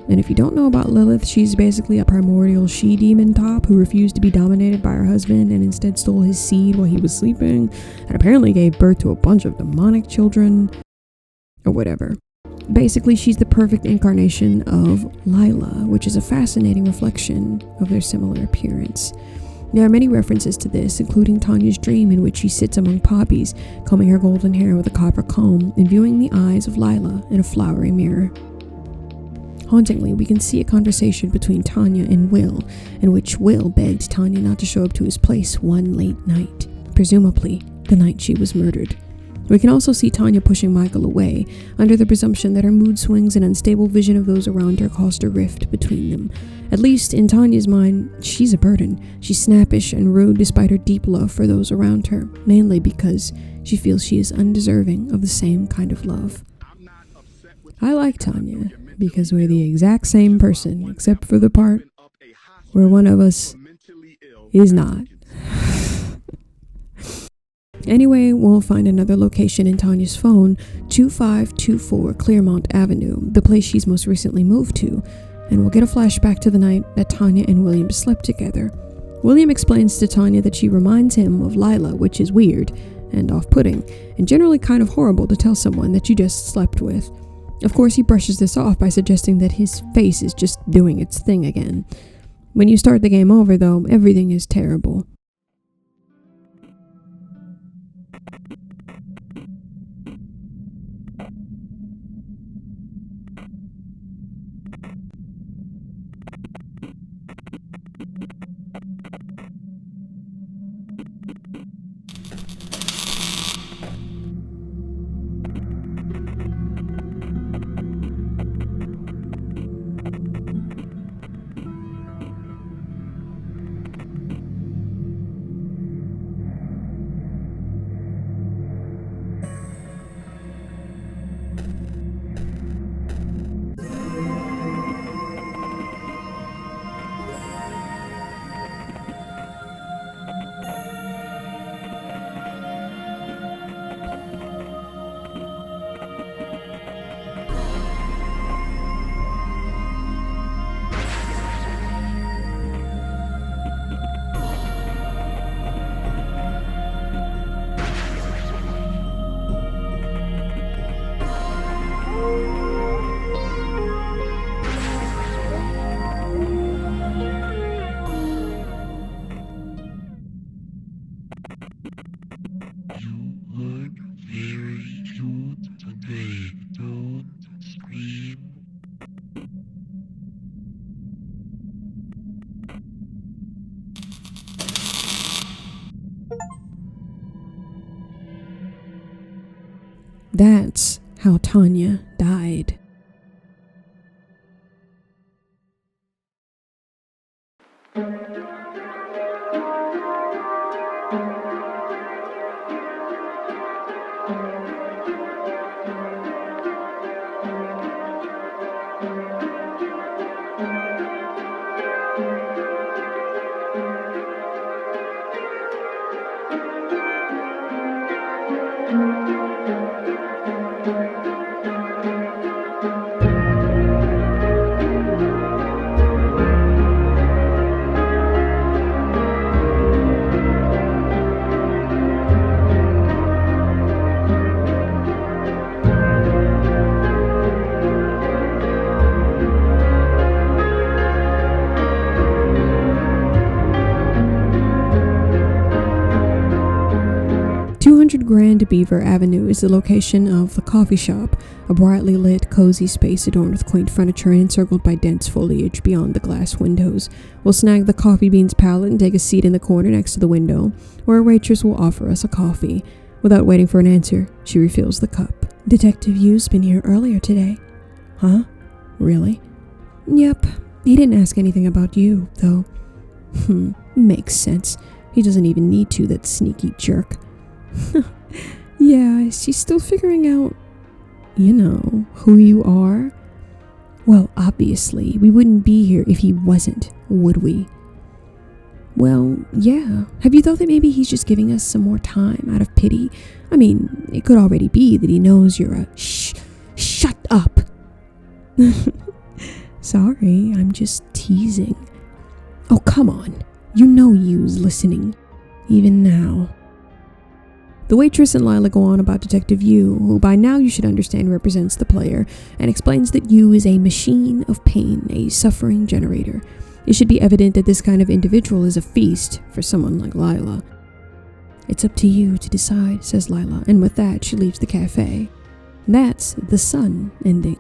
Speaker 1: And if you don't know about Lilith, she's basically a primordial she-demon top who refused to be dominated by her husband and instead stole his seed while he was sleeping, and apparently gave birth to a bunch of demonic children, or whatever. Basically, she's the perfect incarnation of Lila, which is a fascinating reflection of their similar appearance. There are many references to this, including Tanya's dream in which she sits among poppies, combing her golden hair with a copper comb and viewing the eyes of Lila in a flowery mirror. Hauntingly, we can see a conversation between Tanya and Will, in which Will begged Tanya not to show up to his place one late night, presumably the night she was murdered. We can also see Tanya pushing Michael away, under the presumption that her mood swings and unstable vision of those around her caused a rift between them. At least, in Tanya's mind, she's a burden. She's snappish and rude despite her deep love for those around her, mainly because she feels she is undeserving of the same kind of love. I like Tanya, because we're the exact same person, except for the part where one of us is not. Anyway, we'll find another location in Tanya's phone, 2524 Claremont Avenue, the place she's most recently moved to, and we'll get a flashback to the night that Tanya and William slept together. William explains to Tanya that she reminds him of Lila, which is weird and off-putting, and generally kind of horrible to tell someone that you just slept with. Of course, he brushes this off by suggesting that his face is just doing its thing again. When you start the game over, though, everything is terrible. That's how Tanya died. Grand Beaver Avenue is the location of the coffee shop, a brightly lit, cozy space adorned with quaint furniture and encircled by dense foliage beyond the glass windows. We'll snag the coffee beans palette and take a seat in the corner next to the window, where a waitress will offer us a coffee. Without waiting for an answer, she refills the cup. Detective Yu's been here earlier today. Huh? Really? Yep. He didn't ask anything about you, though. Makes sense. He doesn't even need to, that sneaky jerk. Yeah, she's still figuring out, who you are. Well, obviously, we wouldn't be here if he wasn't, would we? Well, yeah. Have you thought that maybe he's just giving us some more time out of pity? I mean, it could already be that he knows you're a shut up. Sorry, I'm just teasing. Oh, come on. You know Yu's listening. Even now. The waitress and Lila go on about Detective Yu, who by now you should understand represents the player, and explains that Yu is a machine of pain, a suffering generator. It should be evident that this kind of individual is a feast for someone like Lila. It's up to you to decide, says Lila, and with that she leaves the cafe. That's the Sun ending.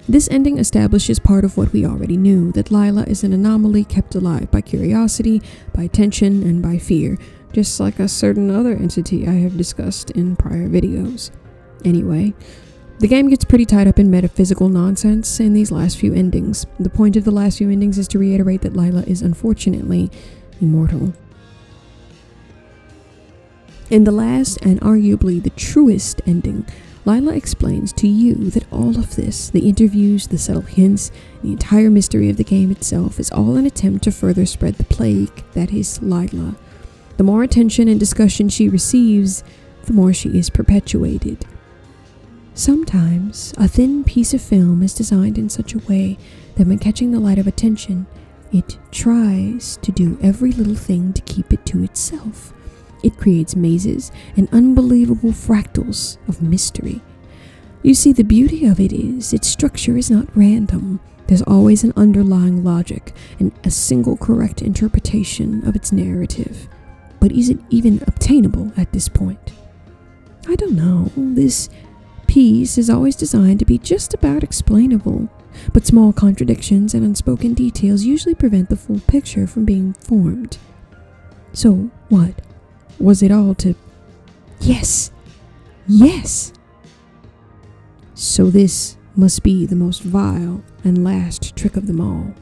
Speaker 1: This ending establishes part of what we already knew, that Lila is an anomaly kept alive by curiosity, by tension, and by fear, just like a certain other entity I have discussed in prior videos. Anyway, the game gets pretty tied up in metaphysical nonsense in these last few endings. The point of the last few endings is to reiterate that Lila is unfortunately immortal. In the last and arguably the truest ending, Lila explains to you that all of this, the interviews, the subtle hints, the entire mystery of the game itself, is all an attempt to further spread the plague that is Lila. The more attention and discussion she receives, the more she is perpetuated. Sometimes, a thin piece of film is designed in such a way that when catching the light of attention, it tries to do every little thing to keep it to itself. It creates mazes and unbelievable fractals of mystery. You see, the beauty of it is its structure is not random. There's always an underlying logic and a single correct interpretation of its narrative. But is it even obtainable at this point? I don't know. This piece is always designed to be just about explainable, but small contradictions and unspoken details usually prevent the full picture from being formed. So what? Was it all to... Yes! Yes! So this must be the most vile and last trick of them all.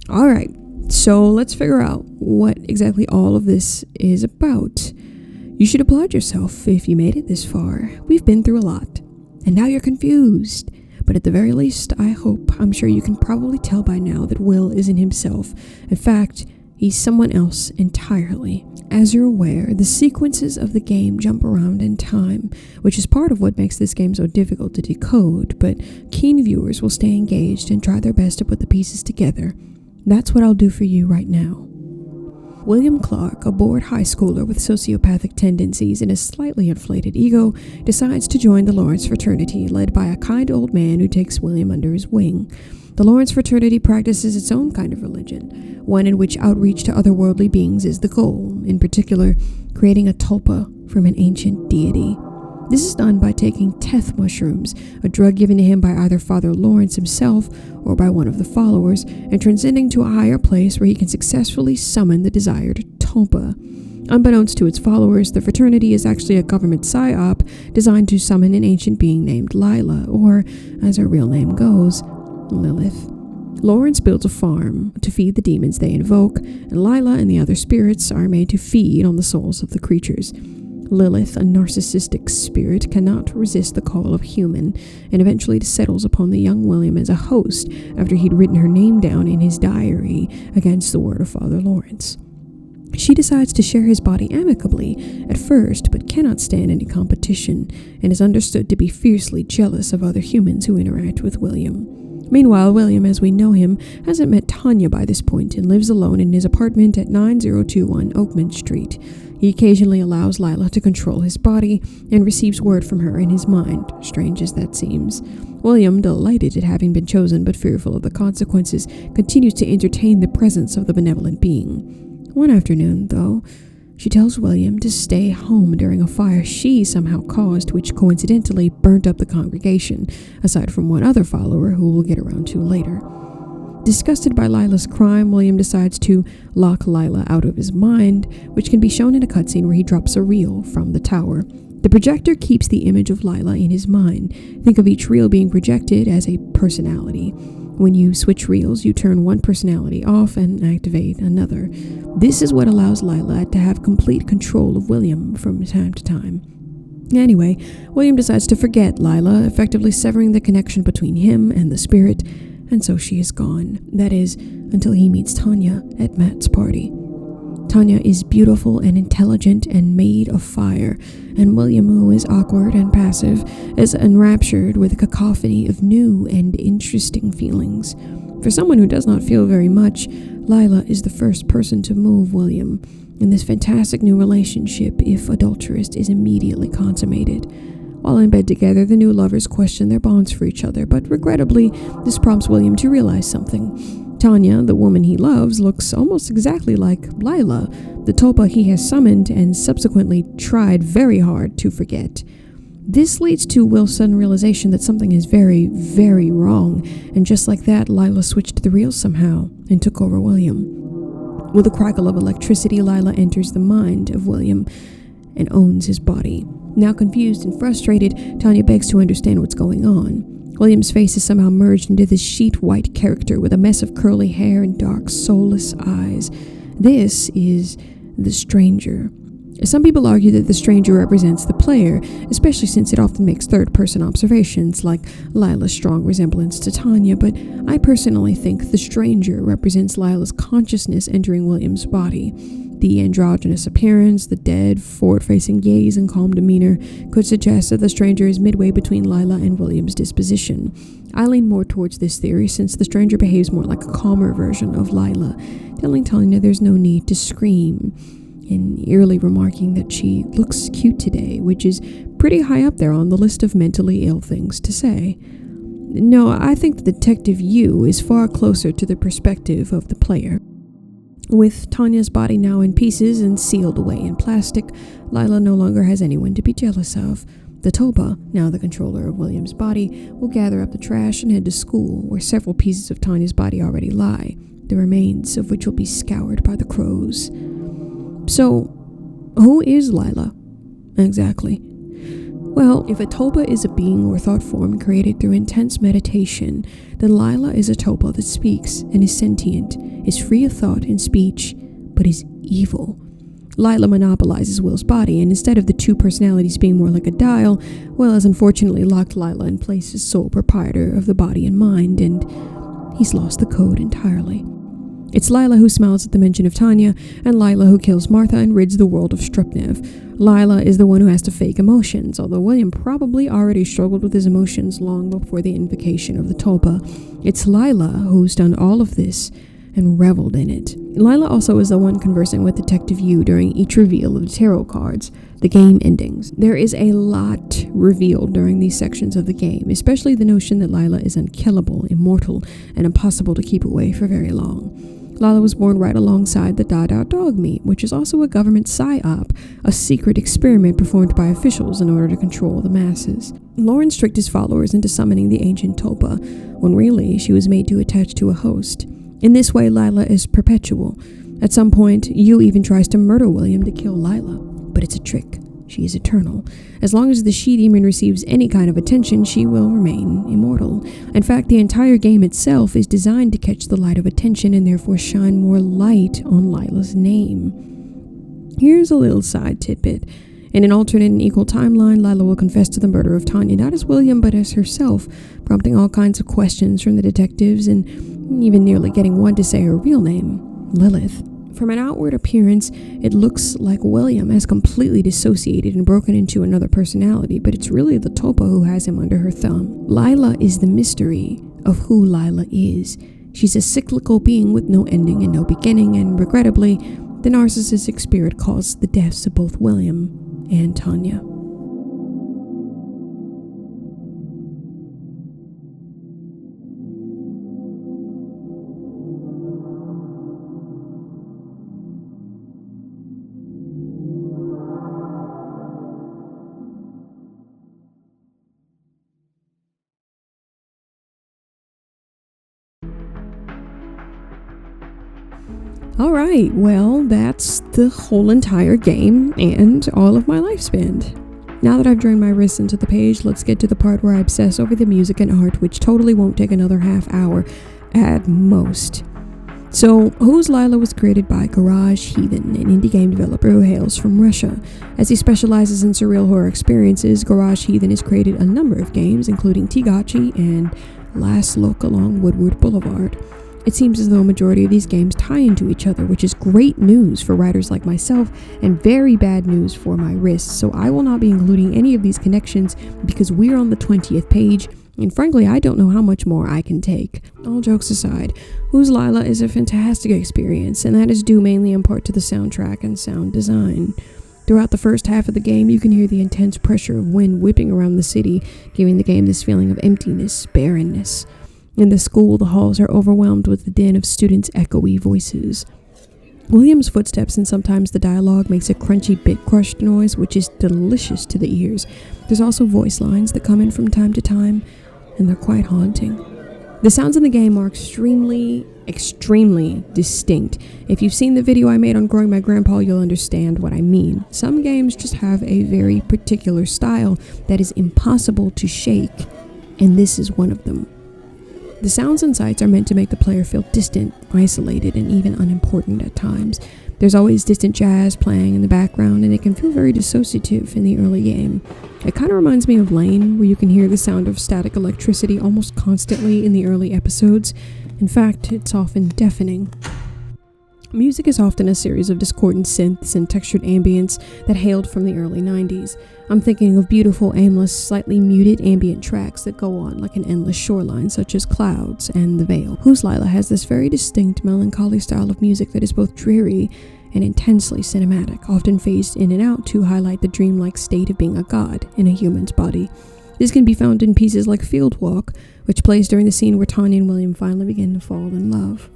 Speaker 1: Alright, so let's figure out what exactly all of this is about. You should applaud yourself if you made it this far. We've been through a lot, and now you're confused. But at the very least, I'm sure you can probably tell by now that Will isn't himself. In fact, he's someone else entirely. As you're aware, the sequences of the game jump around in time, which is part of what makes this game so difficult to decode, but keen viewers will stay engaged and try their best to put the pieces together. That's what I'll do for you right now. William Clark, a bored high schooler with sociopathic tendencies and a slightly inflated ego, decides to join the Lawrence fraternity, led by a kind old man who takes William under his wing. The Lawrence fraternity practices its own kind of religion, one in which outreach to otherworldly beings is the goal, in particular, creating a tulpa from an ancient deity. This is done by taking teth mushrooms, a drug given to him by either Father Lawrence himself or by one of the followers, and transcending to a higher place where he can successfully summon the desired tulpa. Unbeknownst to its followers, the fraternity is actually a government psyop designed to summon an ancient being named Lila, or, as her real name goes, Lilith. Lawrence builds a farm to feed the demons they invoke, and Lila and the other spirits are made to feed on the souls of the creatures. Lilith, a narcissistic spirit, cannot resist the call of human, and eventually settles upon the young William as a host after he'd written her name down in his diary against the word of Father Lawrence. She decides to share his body amicably at first, but cannot stand any competition, and is understood to be fiercely jealous of other humans who interact with William. Meanwhile, William, as we know him, hasn't met Tanya by this point and lives alone in his apartment at 9021 Oakman Street. He occasionally allows Lila to control his body and receives word from her in his mind, strange as that seems. William, delighted at having been chosen but fearful of the consequences, continues to entertain the presence of the benevolent being. One afternoon, though, she tells William to stay home during a fire she somehow caused, which coincidentally burnt up the congregation, aside from one other follower who we'll get around to later. Disgusted by Lila's crime, William decides to lock Lila out of his mind, which can be shown in a cutscene where he drops a reel from the tower. The projector keeps the image of Lila in his mind. Think of each reel being projected as a personality. When you switch reels, you turn one personality off and activate another. This is what allows Lila to have complete control of William from time to time. Anyway, William decides to forget Lila, effectively severing the connection between him and the spirit, and so she is gone. That is, until he meets Tanya at Matt's party. Tanya is beautiful and intelligent and made of fire, and William, who is awkward and passive, is enraptured with a cacophony of new and interesting feelings. For someone who does not feel very much, Lila is the first person to move William, and this fantastic new relationship, if adulterous, is immediately consummated. While in bed together, the new lovers question their bonds for each other, but regrettably, this prompts William to realize something. Tanya, the woman he loves, looks almost exactly like Lila, the tulpa he has summoned and subsequently tried very hard to forget. This leads to Will's sudden realization that something is very, very wrong, and just like that, Lila switched the reels somehow and took over William. With a crackle of electricity, Lila enters the mind of William and owns his body. Now confused and frustrated, Tanya begs to understand what's going on. William's face is somehow merged into this sheet-white character with a mess of curly hair and dark, soulless eyes. This is the Stranger. Some people argue that the Stranger represents the player, especially since it often makes third-person observations, like Lila's strong resemblance to Tanya, but I personally think the Stranger represents Lila's consciousness entering William's body. The androgynous appearance, the dead, forward-facing gaze, and calm demeanor could suggest that the Stranger is midway between Lila and William's disposition. I lean more towards this theory since the Stranger behaves more like a calmer version of Lila, telling Tanya there's no need to scream, and eerily remarking that she looks cute today, which is pretty high up there on the list of mentally ill things to say. No, I think Detective Yu is far closer to the perspective of the player. With Tanya's body now in pieces and sealed away in plastic, Lila no longer has anyone to be jealous of. The tulpa, now the controller of William's body, will gather up the trash and head to school, where several pieces of Tanya's body already lie, the remains of which will be scoured by the crows. So, who is Lila? Exactly. Well, if a tulpa is a being or thought form created through intense meditation, then Lila is a tulpa that speaks and is sentient, is free of thought and speech, but is evil. Lila monopolizes Will's body, and instead of the two personalities being more like a dial, Will has unfortunately locked Lila in place as sole proprietor of the body and mind, and he's lost the code entirely. It's Lila who smiles at the mention of Tanya, and Lila who kills Martha and rids the world of Strupnev. Lila is the one who has to fake emotions, although William probably already struggled with his emotions long before the invocation of the tulpa. It's Lila who's done all of this and reveled in it. Lila also is the one conversing with Detective Yu during each reveal of the tarot cards, the game endings. There is a lot revealed during these sections of the game, especially the notion that Lila is unkillable, immortal, and impossible to keep away for very long. Lila was born right alongside the dog meat, which is also a government psyop, a secret experiment performed by officials in order to control the masses. Lawrence tricked his followers into summoning the ancient tulpa, when really she was made to attach to a host. In this way, Lila is perpetual. At some point, Yu even tries to murder William to kill Lila, but it's a trick. She is eternal. As long as the she-demon receives any kind of attention, she will remain immortal. In fact, the entire game itself is designed to catch the light of attention and therefore shine more light on Lila's name. Here's a little side tidbit. In an alternate and equal timeline, Lila will confess to the murder of Tanya, not as William, but as herself, prompting all kinds of questions from the detectives and even nearly getting one to say her real name, Lilith. From an outward appearance, it looks like William has completely dissociated and broken into another personality, but it's really the Topa who has him under her thumb. Lila is the mystery of who Lila is. She's a cyclical being with no ending and no beginning, and regrettably, the narcissistic spirit caused the deaths of both William and Tanya. Alright, well, that's the whole entire game and all of my lifespan. Now that I've drained my wrists into the page, let's get to the part where I obsess over the music and art, which totally won't take another half hour at most. So, Who's Lila was created by Garage Heathen, an indie game developer who hails from Russia. As he specializes in surreal horror experiences, Garage Heathen has created a number of games, including Tegachi and Last Look Along Woodward Boulevard. It seems as though a majority of these games tie into each other, which is great news for writers like myself and very bad news for my wrists, so I will not be including any of these connections because we're on the 20th page, and frankly I don't know how much more I can take. All jokes aside, Who's Lila is a fantastic experience, and that is due mainly in part to the soundtrack and sound design. Throughout the first half of the game, you can hear the intense pressure of wind whipping around the city, giving the game this feeling of emptiness, barrenness. In the school, the halls are overwhelmed with the din of students' echoey voices. William's footsteps and sometimes the dialogue makes a crunchy bit-crushed noise, which is delicious to the ears. There's also voice lines that come in from time to time, and they're quite haunting. The sounds in the game are extremely distinct. If you've seen the video I made on Growing My Grandpa, you'll understand what I mean. Some games just have a very particular style that is impossible to shake, and this is one of them. The sounds and sights are meant to make the player feel distant, isolated, and even unimportant at times. There's always distant jazz playing in the background, and it can feel very dissociative in the early game. It kind of reminds me of LAIN, where you can hear the sound of static electricity almost constantly in the early episodes. In fact, it's often deafening. Music is often a series of discordant synths and textured ambience that hailed from the early 90s. I'm thinking of beautiful, aimless, slightly muted ambient tracks that go on like an endless shoreline, such as Clouds and The Veil. Who's Lila has this very distinct, melancholy style of music that is both dreary and intensely cinematic, often phased in and out to highlight the dreamlike state of being a god in a human's body. This can be found in pieces like Field Walk, which plays during the scene where Tanya and William finally begin to fall in love.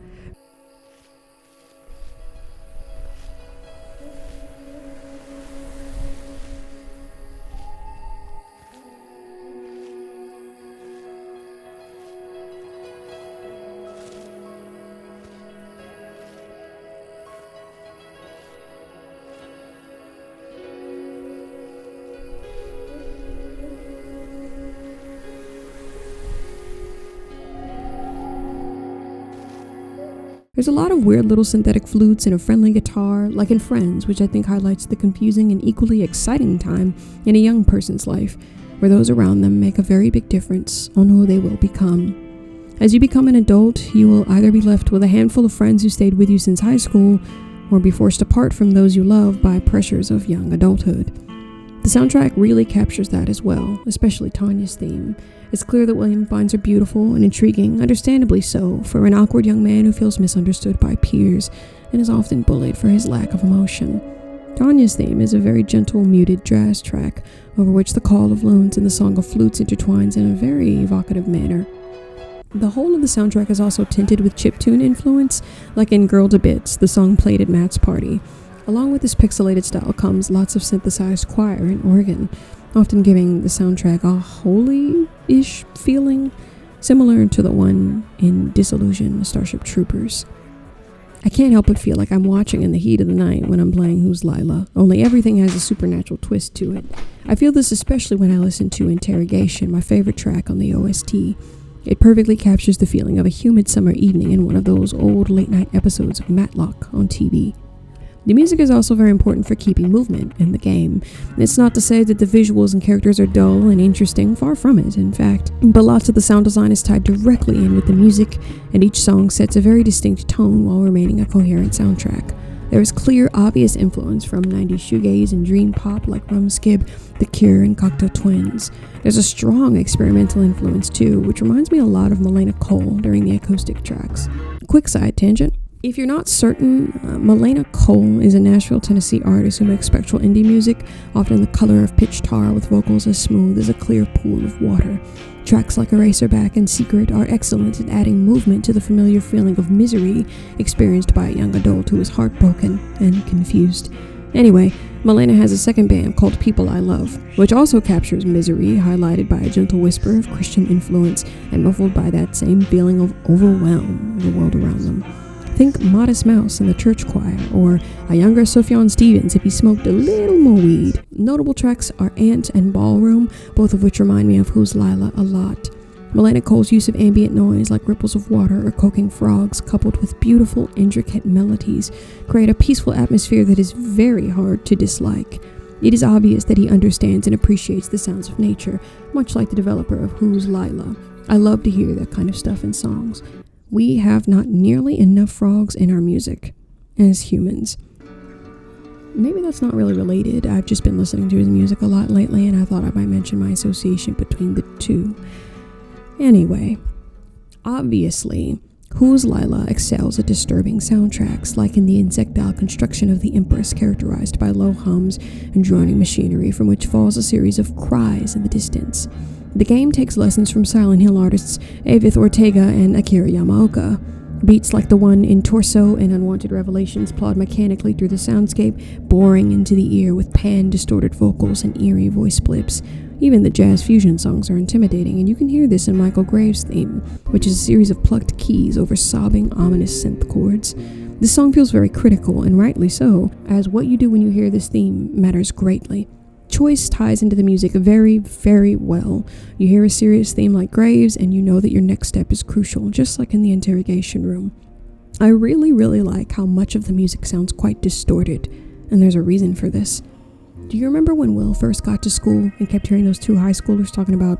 Speaker 1: There's a lot of weird little synthetic flutes and a friendly guitar, like in Friends, which I think highlights the confusing and equally exciting time in a young person's life, where those around them make a very big difference on who they will become. As you become an adult, you will either be left with a handful of friends who stayed with you since high school, or be forced apart from those you love by pressures of young adulthood. The soundtrack really captures that as well, especially Tanya's theme. It's clear that William finds her beautiful and intriguing, understandably so, for an awkward young man who feels misunderstood by peers and is often bullied for his lack of emotion. Tanya's theme is a very gentle, muted jazz track, over which the call of loons and the song of flutes intertwines in a very evocative manner. The whole of the soundtrack is also tinted with chiptune influence, like in Girl to Bits, the song played at Matt's party. Along with this pixelated style comes lots of synthesized choir and organ, often giving the soundtrack a holy-ish feeling, similar to the one in Disillusion Starship Troopers. I can't help but feel like I'm watching in the heat of the night when I'm playing Who's Lila, only everything has a supernatural twist to it. I feel this especially when I listen to Interrogation, my favorite track on the OST. It perfectly captures the feeling of a humid summer evening in one of those old late-night episodes of Matlock on TV. The music is also very important for keeping movement in the game. It's not to say that the visuals and characters are dull and interesting, far from it, in fact. But lots of the sound design is tied directly in with the music, and each song sets a very distinct tone while remaining a coherent soundtrack. There is clear, obvious influence from 90s shoegaze and dream pop like Rumskib, The Cure, and Cocteau Twins. There's a strong experimental influence too, which reminds me a lot of Melaina Cole during the acoustic tracks. Quick side tangent. If you're not certain, Melaina Cole is a Nashville, Tennessee artist who makes spectral indie music, often the color of pitch tar with vocals as smooth as a clear pool of water. Tracks like Eraserback and Secret are excellent at adding movement to the familiar feeling of misery experienced by a young adult who is heartbroken and confused. Anyway, Melaina has a second band called People I Love, which also captures misery, highlighted by a gentle whisper of Christian influence and muffled by that same feeling of overwhelm of the world around them. Think Modest Mouse in the church choir, or a younger Sufjan Stevens if he smoked a little more weed. Notable tracks are Ant and Ballroom, both of which remind me of 𝔍𝔬𝔫𝔞𝔡 a lot. Melaina Cole's use of ambient noise like ripples of water or croaking frogs, coupled with beautiful, intricate melodies, create a peaceful atmosphere that is very hard to dislike. It is obvious that he understands and appreciates the sounds of nature, much like the developer of 𝔍𝔬𝔫𝔞𝔡. I love to hear that kind of stuff in songs. We have not nearly enough frogs in our music as humans. Maybe that's not really related. I've just been listening to his music a lot lately, and I thought I might mention my association between the two. Anyway, obviously, 𝔍𝔬𝔫𝔞𝔡 excels at disturbing soundtracks, like in the insectile construction of the Empress, characterized by low hums and droning machinery from which falls a series of cries in the distance. The game takes lessons from Silent Hill artists Avith Ortega and Akira Yamaoka. Beats like the one in Torso and Unwanted Revelations plod mechanically through the soundscape, boring into the ear with pan-distorted vocals and eerie voice blips. Even the jazz fusion songs are intimidating, and you can hear this in Michael Graves' theme, which is a series of plucked keys over sobbing, ominous synth chords. This song feels very critical, and rightly so, as what you do when you hear this theme matters greatly. Choice ties into the music very, very well. You hear a serious theme like Graves, and you know that your next step is crucial, just like in the interrogation room. I really, really like how much of the music sounds quite distorted, and there's a reason for this. Do you remember when Will first got to school and kept hearing those two high schoolers talking about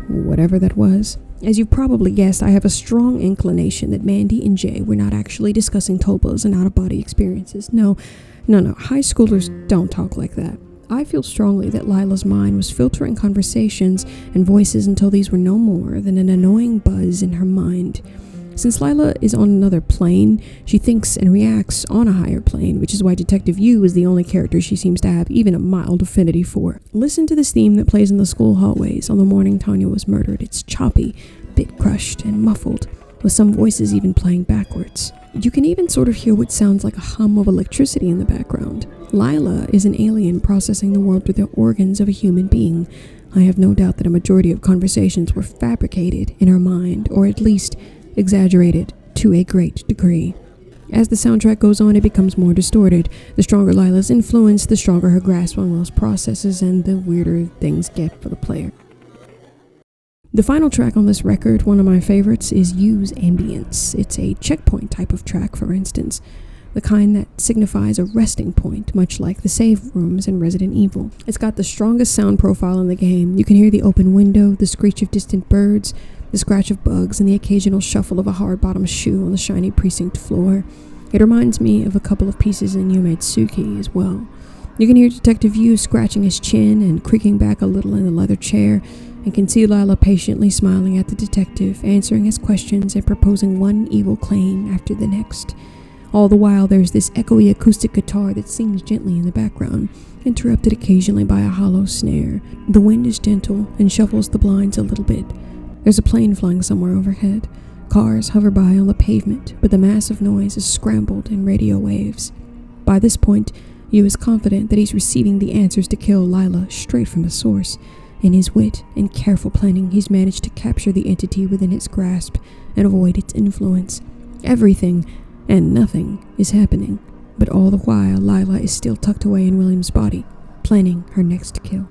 Speaker 1: whatever that was? As you've probably guessed, I have a strong inclination that Mandy and Jay were not actually discussing Tobas and out-of-body experiences. No, high schoolers don't talk like that. I feel strongly that Lila's mind was filtering conversations and voices until these were no more than an annoying buzz in her mind. Since Lila is on another plane, she thinks and reacts on a higher plane, which is why Detective Yu is the only character she seems to have even a mild affinity for. Listen to this theme that plays in the school hallways on the morning Tanya was murdered. It's choppy, bit crushed, and muffled, with some voices even playing backwards. You can even sort of hear what sounds like a hum of electricity in the background. Lila is an alien processing the world through the organs of a human being. I have no doubt that a majority of conversations were fabricated in her mind, or at least exaggerated to a great degree. As the soundtrack goes on, it becomes more distorted. The stronger Lila's influence, the stronger her grasp on Will's processes, and the weirder things get for the player. The final track on this record, one of my favorites, is Yu's Ambience. It's a checkpoint type of track, for instance, the kind that signifies a resting point, much like the save rooms in Resident Evil. It's got the strongest sound profile in the game. You can hear the open window, the screech of distant birds, the scratch of bugs, and the occasional shuffle of a hard-bottomed shoe on the shiny precinct floor. It reminds me of a couple of pieces in 𝐿 as well. You can hear Detective Yu scratching his chin and creaking back a little in the leather chair, and can see Lila patiently smiling at the detective, answering his questions and proposing one evil claim after the next. All the while, there's this echoey acoustic guitar that sings gently in the background, interrupted occasionally by a hollow snare. The wind is gentle and shuffles the blinds a little bit. There's a plane flying somewhere overhead. Cars hover by on the pavement, but the massive noise is scrambled in radio waves. By this point, Yu is confident that he's receiving the answers to kill Lila straight from the source. In his wit and careful planning, he's managed to capture the entity within its grasp and avoid its influence. Everything and nothing is happening, but all the while Lila is still tucked away in William's body, planning her next kill.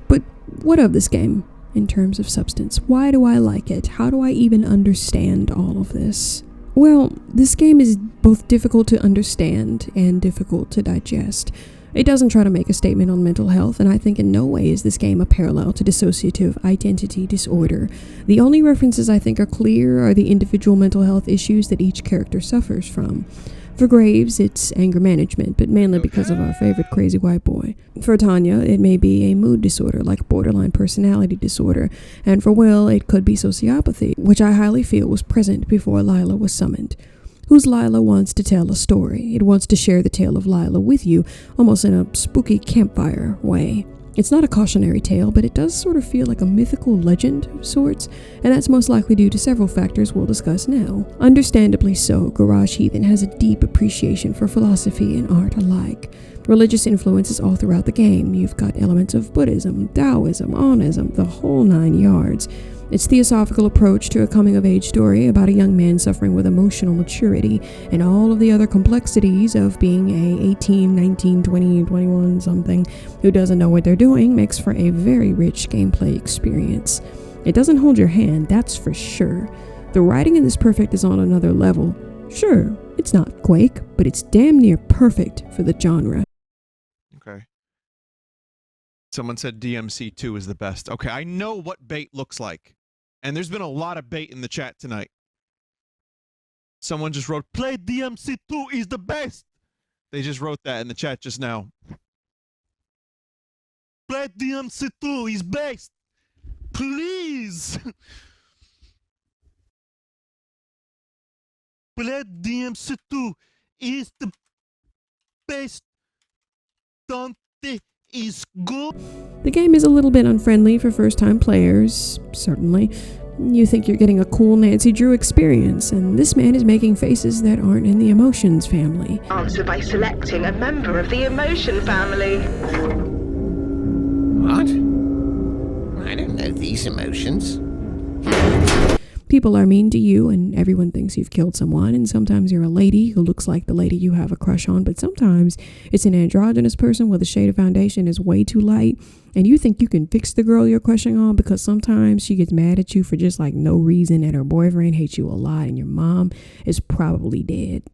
Speaker 1: But what of this game? In terms of substance, why do I like it? How do I even understand all of this? Well, this game is both difficult to understand and difficult to digest. It doesn't try to make a statement on mental health, and I think in no way is this game a parallel to dissociative identity disorder. The only references I think are clear are the individual mental health issues that each character suffers from. For Graves, it's anger management, but mainly because of our favorite crazy white boy. For Tanya, it may be a mood disorder like borderline personality disorder, and for Will, it could be sociopathy, which I highly feel was present before Lila was summoned. Whose Lila wants to tell a story. It wants to share the tale of Lila with you, almost in a spooky campfire way. It's not a cautionary tale, but it does sort of feel like a mythical legend of sorts, and that's most likely due to several factors we'll discuss now. Understandably so, Garage Heathen has a deep appreciation for philosophy and art alike. Religious influences all throughout the game. You've got elements of Buddhism, Taoism, Onism, the whole 9 yards. Its theosophical approach to a coming-of-age story about a young man suffering with emotional maturity and all of the other complexities of being a 18, 19, 20, 21 something who doesn't know what they're doing makes for a very rich gameplay experience. It doesn't hold your hand, that's for sure. The writing in this perfect is on another level. Sure, it's not Quake, but it's damn near perfect for the genre.
Speaker 3: Okay. Someone said DMC2 is the best. Okay, I know what bait looks like. And there's been a lot of bait in the chat tonight. Someone just wrote, play DMC2 is the best. They just wrote that in the chat just now. Play DMC2 is best. Please. Play DMC2 is the best. Dante is good.
Speaker 1: The game is a little bit unfriendly for first-time players, certainly. You think you're getting a cool Nancy Drew experience, and this man is making faces that aren't in the Emotions family.
Speaker 4: Answer by selecting a member of the Emotion family.
Speaker 5: What? I don't know these emotions.
Speaker 1: People are mean to you, and everyone thinks you've killed someone, and sometimes you're a lady who looks like the lady you have a crush on, but sometimes it's an androgynous person with a shade of foundation is way too light, and you think you can fix the girl you're crushing on because sometimes she gets mad at you for just like no reason, and her boyfriend hates you a lot, and your mom is probably dead.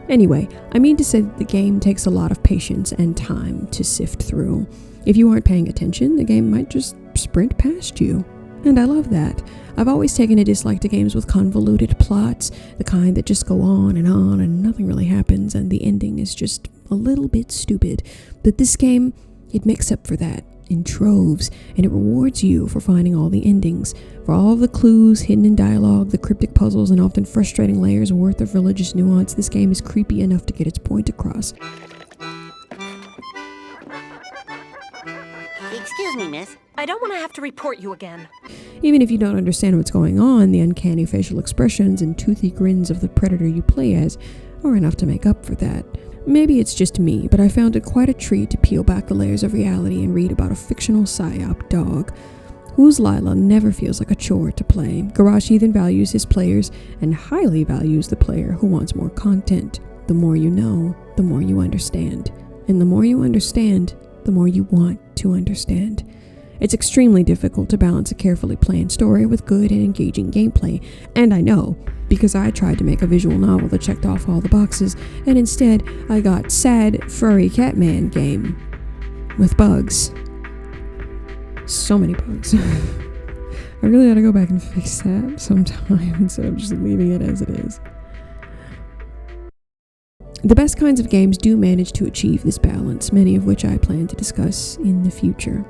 Speaker 1: Anyway, I mean to say that the game takes a lot of patience and time to sift through. If you aren't paying attention, the game might just sprint past you. And I love that. I've always taken a dislike to games with convoluted plots, the kind that just go on and nothing really happens and the ending is just a little bit stupid. But this game, it makes up for that in troves, and it rewards you for finding all the endings, for all of the clues hidden in dialogue, the cryptic puzzles, and often frustrating layers worth of religious nuance. This game is creepy enough to get its point across.
Speaker 6: Excuse me, miss. I don't want to have to report you again.
Speaker 1: Even if you don't understand what's going on, the uncanny facial expressions and toothy grins of the predator you play as are enough to make up for that. Maybe it's just me, but I found it quite a treat to peel back the layers of reality and read about a fictional psyop dog. Whose Lila never feels like a chore to play. Garage Heathen values his players and highly values the player who wants more content. The more you know, the more you understand. And the more you understand, the more you want to understand. It's extremely difficult to balance a carefully planned story with good and engaging gameplay, and I know, because I tried to make a visual novel that checked off all the boxes, and instead I got sad, furry Catman game with bugs. So many bugs. I really gotta go back and fix that sometime instead of just leaving it as it is. The best kinds of games do manage to achieve this balance, many of which I plan to discuss in the future.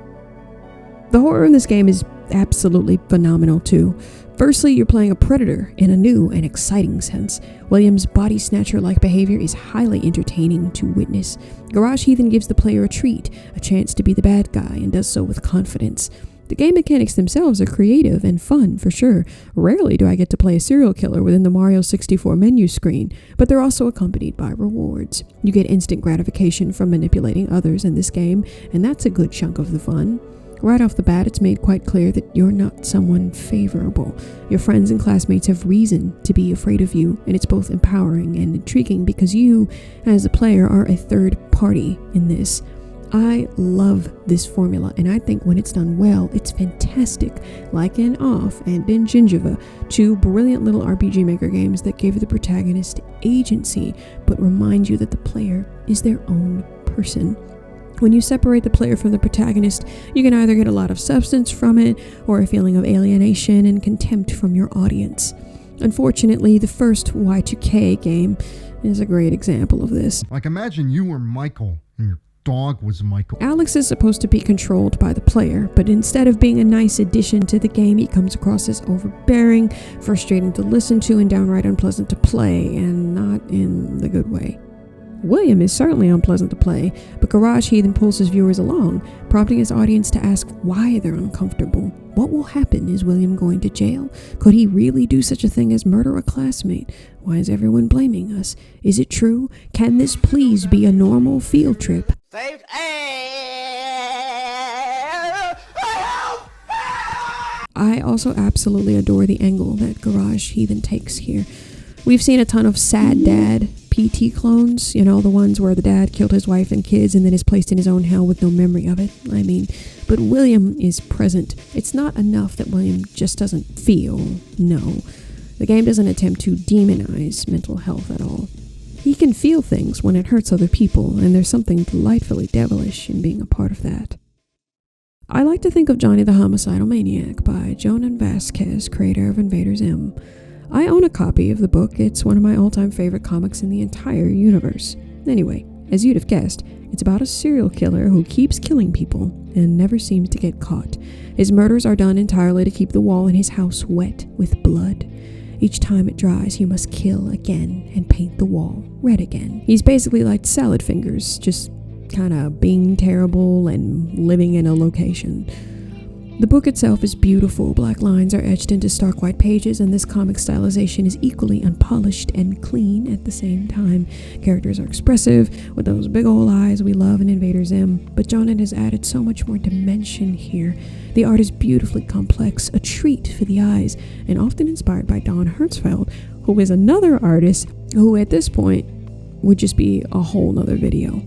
Speaker 1: The horror in this game is absolutely phenomenal too. Firstly, you're playing a predator in a new and exciting sense. William's body snatcher-like behavior is highly entertaining to witness. Garage Heathen gives the player a treat, a chance to be the bad guy, and does so with confidence. The game mechanics themselves are creative and fun, for sure. Rarely do I get to play a serial killer within the Mario 64 menu screen, but they're also accompanied by rewards. You get instant gratification from manipulating others in this game, and that's a good chunk of the fun. Right off the bat, it's made quite clear that you're not someone favorable. Your friends and classmates have reason to be afraid of you, and it's both empowering and intriguing because you, as a player, are a third party in this. I love this formula, and I think when it's done well, it's fantastic, like in Off and in Gingiva, two brilliant little RPG Maker games that give the protagonist agency, but remind you that the player is their own person. When you separate the player from the protagonist, you can either get a lot of substance from it, or a feeling of alienation and contempt from your audience. Unfortunately, the first Y2K game is a great example of this.
Speaker 7: Like, imagine you were Michael and your dog was Michael.
Speaker 1: Alex is supposed to be controlled by the player, but instead of being a nice addition to the game, he comes across as overbearing, frustrating to listen to, and downright unpleasant to play, and not in the good way. William is certainly unpleasant to play, but Garage Heathen pulls his viewers along, prompting his audience to ask why they're uncomfortable. What will happen? Is William going to jail? Could he really do such a thing as murder a classmate? Why is everyone blaming us? Is it true? Can this please be a normal field trip?
Speaker 5: Saved.
Speaker 1: I also absolutely adore the angle that Garage Heathen takes here. We've seen a ton of sad dad PT clones, you know, the ones where the dad killed his wife and kids and then is placed in his own hell with no memory of it. But William is present. It's not enough that William just doesn't feel. No. The game doesn't attempt to demonize mental health at all. He can feel things when it hurts other people, and there's something delightfully devilish in being a part of that. I like to think of Johnny the Homicidal Maniac by Jonan Vasquez, creator of Invader Zim. I own a copy of the book. It's one of my all-time favorite comics in the entire universe. Anyway, as you'd have guessed, it's about a serial killer who keeps killing people and never seems to get caught. His murders are done entirely to keep the wall in his house wet with blood. Each time it dries, he must kill again and paint the wall red again. He's basically like Salad Fingers, just kind of being terrible and living in a location. The book itself is beautiful. Black lines are etched into stark white pages, and this comic stylization is equally unpolished and clean at the same time. Characters are expressive, with those big ol' eyes we love in Invader Zim, but Jonan has added so much more dimension here. The art is beautifully complex, a treat for the eyes, and often inspired by Don Hertzfeld, who is another artist who at this point would just be a whole nother video.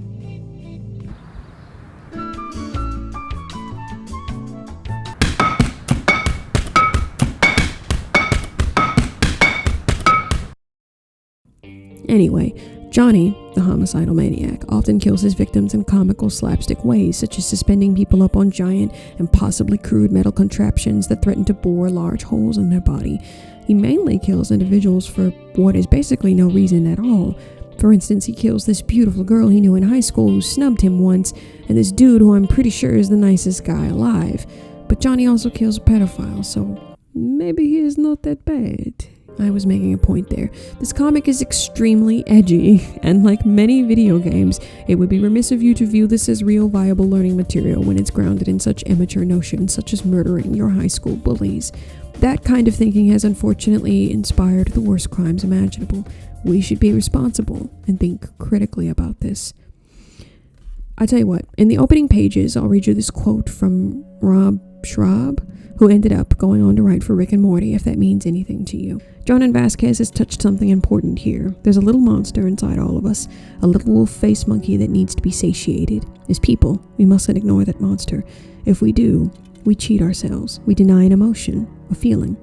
Speaker 1: Anyway, Johnny, the homicidal maniac, often kills his victims in comical slapstick ways, such as suspending people up on giant and possibly crude metal contraptions that threaten to bore large holes in their body. He mainly kills individuals for what is basically no reason at all. For instance, he kills this beautiful girl he knew in high school who snubbed him once, and this dude who I'm pretty sure is the nicest guy alive. But Johnny also kills a pedophile, so maybe he is not that bad. I was making a point there. This comic is extremely edgy, and like many video games, it would be remiss of you to view this as real viable learning material when it's grounded in such immature notions such as murdering your high school bullies. That kind of thinking has unfortunately inspired the worst crimes imaginable. We should be responsible and think critically about this. I tell you what, in the opening pages, I'll read you this quote from Rob Schrab, who ended up going on to write for Rick and Morty, if that means anything to you. Jonan Vasquez has touched something important here. There's a little monster inside all of us, a little wolf-faced monkey that needs to be satiated. As people, we mustn't ignore that monster. If we do, we cheat ourselves. We deny an emotion, a feeling.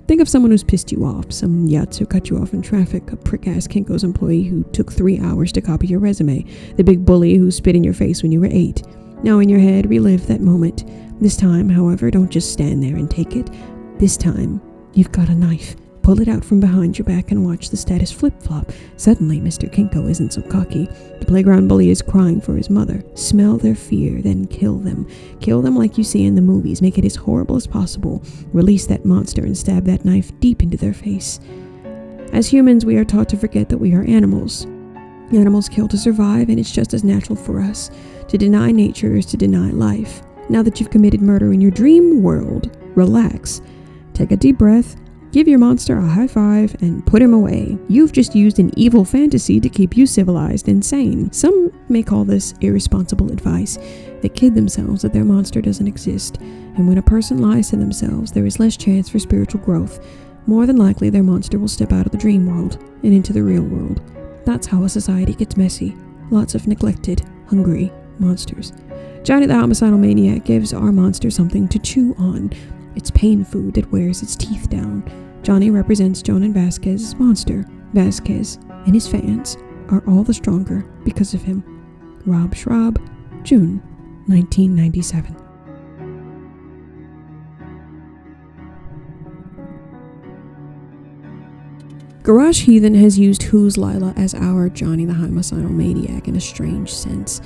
Speaker 1: Think of someone who's pissed you off, some yatz who cut you off in traffic, a prick-ass Kinko's employee who took 3 hours to copy your resume, the big bully who spit in your face when you were 8. Now in your head, relive that moment. This time, however, don't just stand there and take it. This time, you've got a knife. Pull it out from behind your back and watch the status flip-flop. Suddenly, Mr. Kinko isn't so cocky. The playground bully is crying for his mother. Smell their fear, then kill them. Kill them like you see in the movies. Make it as horrible as possible. Release that monster and stab that knife deep into their face. As humans, we are taught to forget that we are animals. Animals kill to survive, and it's just as natural for us. To deny nature is to deny life. Now that you've committed murder in your dream world, relax. Take a deep breath. Give your monster a high five and put him away. You've just used an evil fantasy to keep you civilized and sane. Some may call this irresponsible advice. They kid themselves that their monster doesn't exist. And when a person lies to themselves, there is less chance for spiritual growth. More than likely, their monster will step out of the dream world and into the real world. That's how a society gets messy. Lots of neglected, hungry monsters. Johnny the Homicidal Maniac gives our monster something to chew on. It's pain food that wears its teeth down. Johnny represents Jonan Vasquez's monster. Vasquez and his fans are all the stronger because of him. Rob Schraub, June 1997. Garage Heathen has used Who's Lila as our Johnny the Homicidal Maniac in a strange sense.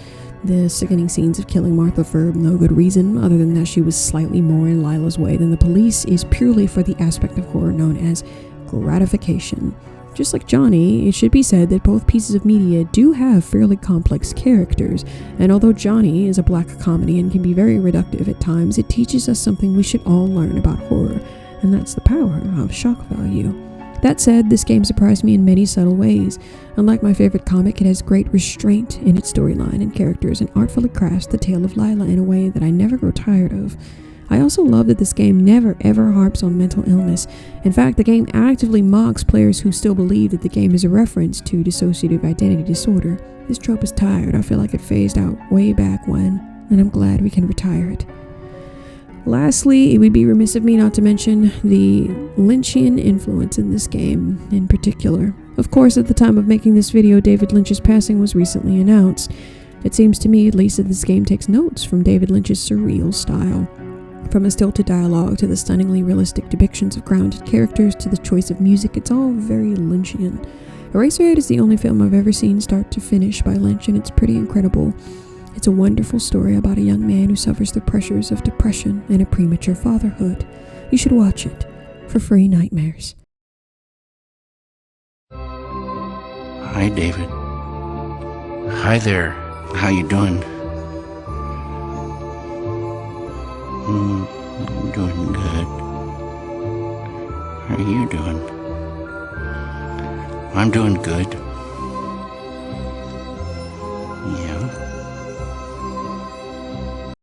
Speaker 1: The sickening scenes of killing Martha for no good reason, other than that she was slightly more in Lila's way than the police, is purely for the aspect of horror known as gratification. Just like Johnny, it should be said that both pieces of media do have fairly complex characters, and although Johnny is a black comedy and can be very reductive at times, it teaches us something we should all learn about horror, and that's the power of shock value. That said, this game surprised me in many subtle ways. Unlike my favorite comic, it has great restraint in its storyline and characters and artfully crafts the tale of Lila in a way that I never grow tired of. I also love that this game never ever harps on mental illness. In fact, the game actively mocks players who still believe that the game is a reference to dissociative identity disorder. This trope is tired. I feel like it phased out way back when, and I'm glad we can retire it. Lastly, it would be remiss of me not to mention the Lynchian influence in this game in particular. Of course, at the time of making this video, David Lynch's passing was recently announced. It seems to me, at least, that this game takes notes from David Lynch's surreal style. From his stilted dialogue to the stunningly realistic depictions of grounded characters to the choice of music, it's all very Lynchian. Eraserhead is the only film I've ever seen start to finish by Lynch, and it's pretty incredible. It's a wonderful story about a young man who suffers the pressures of depression and a premature fatherhood. You should watch it for free nightmares.
Speaker 8: Hi, David. Hi there. How you doing? I'm doing good. How are you doing? I'm doing good. Yeah.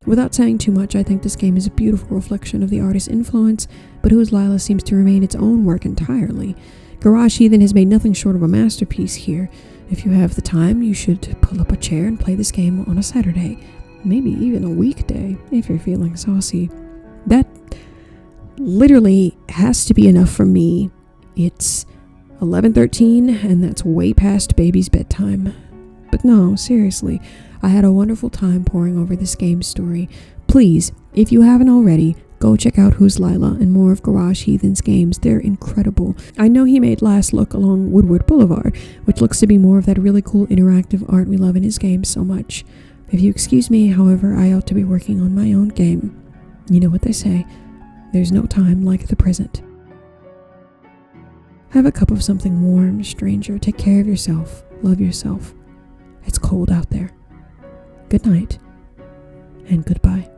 Speaker 1: Without saying too much, I think this game is a beautiful reflection of the artist's influence, but Who's Lila seems to remain its own work entirely. Garage Heathen has made nothing short of a masterpiece here. If you have the time, you should pull up a chair and play this game on a Saturday, maybe even a weekday, if you're feeling saucy. That literally has to be enough for me. It's 11:13, and that's way past baby's bedtime. But no, seriously, I had a wonderful time poring over this game's story. Please, if you haven't already, go check out Who's Lila and more of Garage Heathen's games. They're incredible. I know he made Last Look along Woodward Boulevard, which looks to be more of that really cool interactive art we love in his games so much. If you excuse me, however, I ought to be working on my own game. You know what they say, there's no time like the present. Have a cup of something warm, stranger. Take care of yourself. Love yourself. It's cold out there. Good night, and goodbye.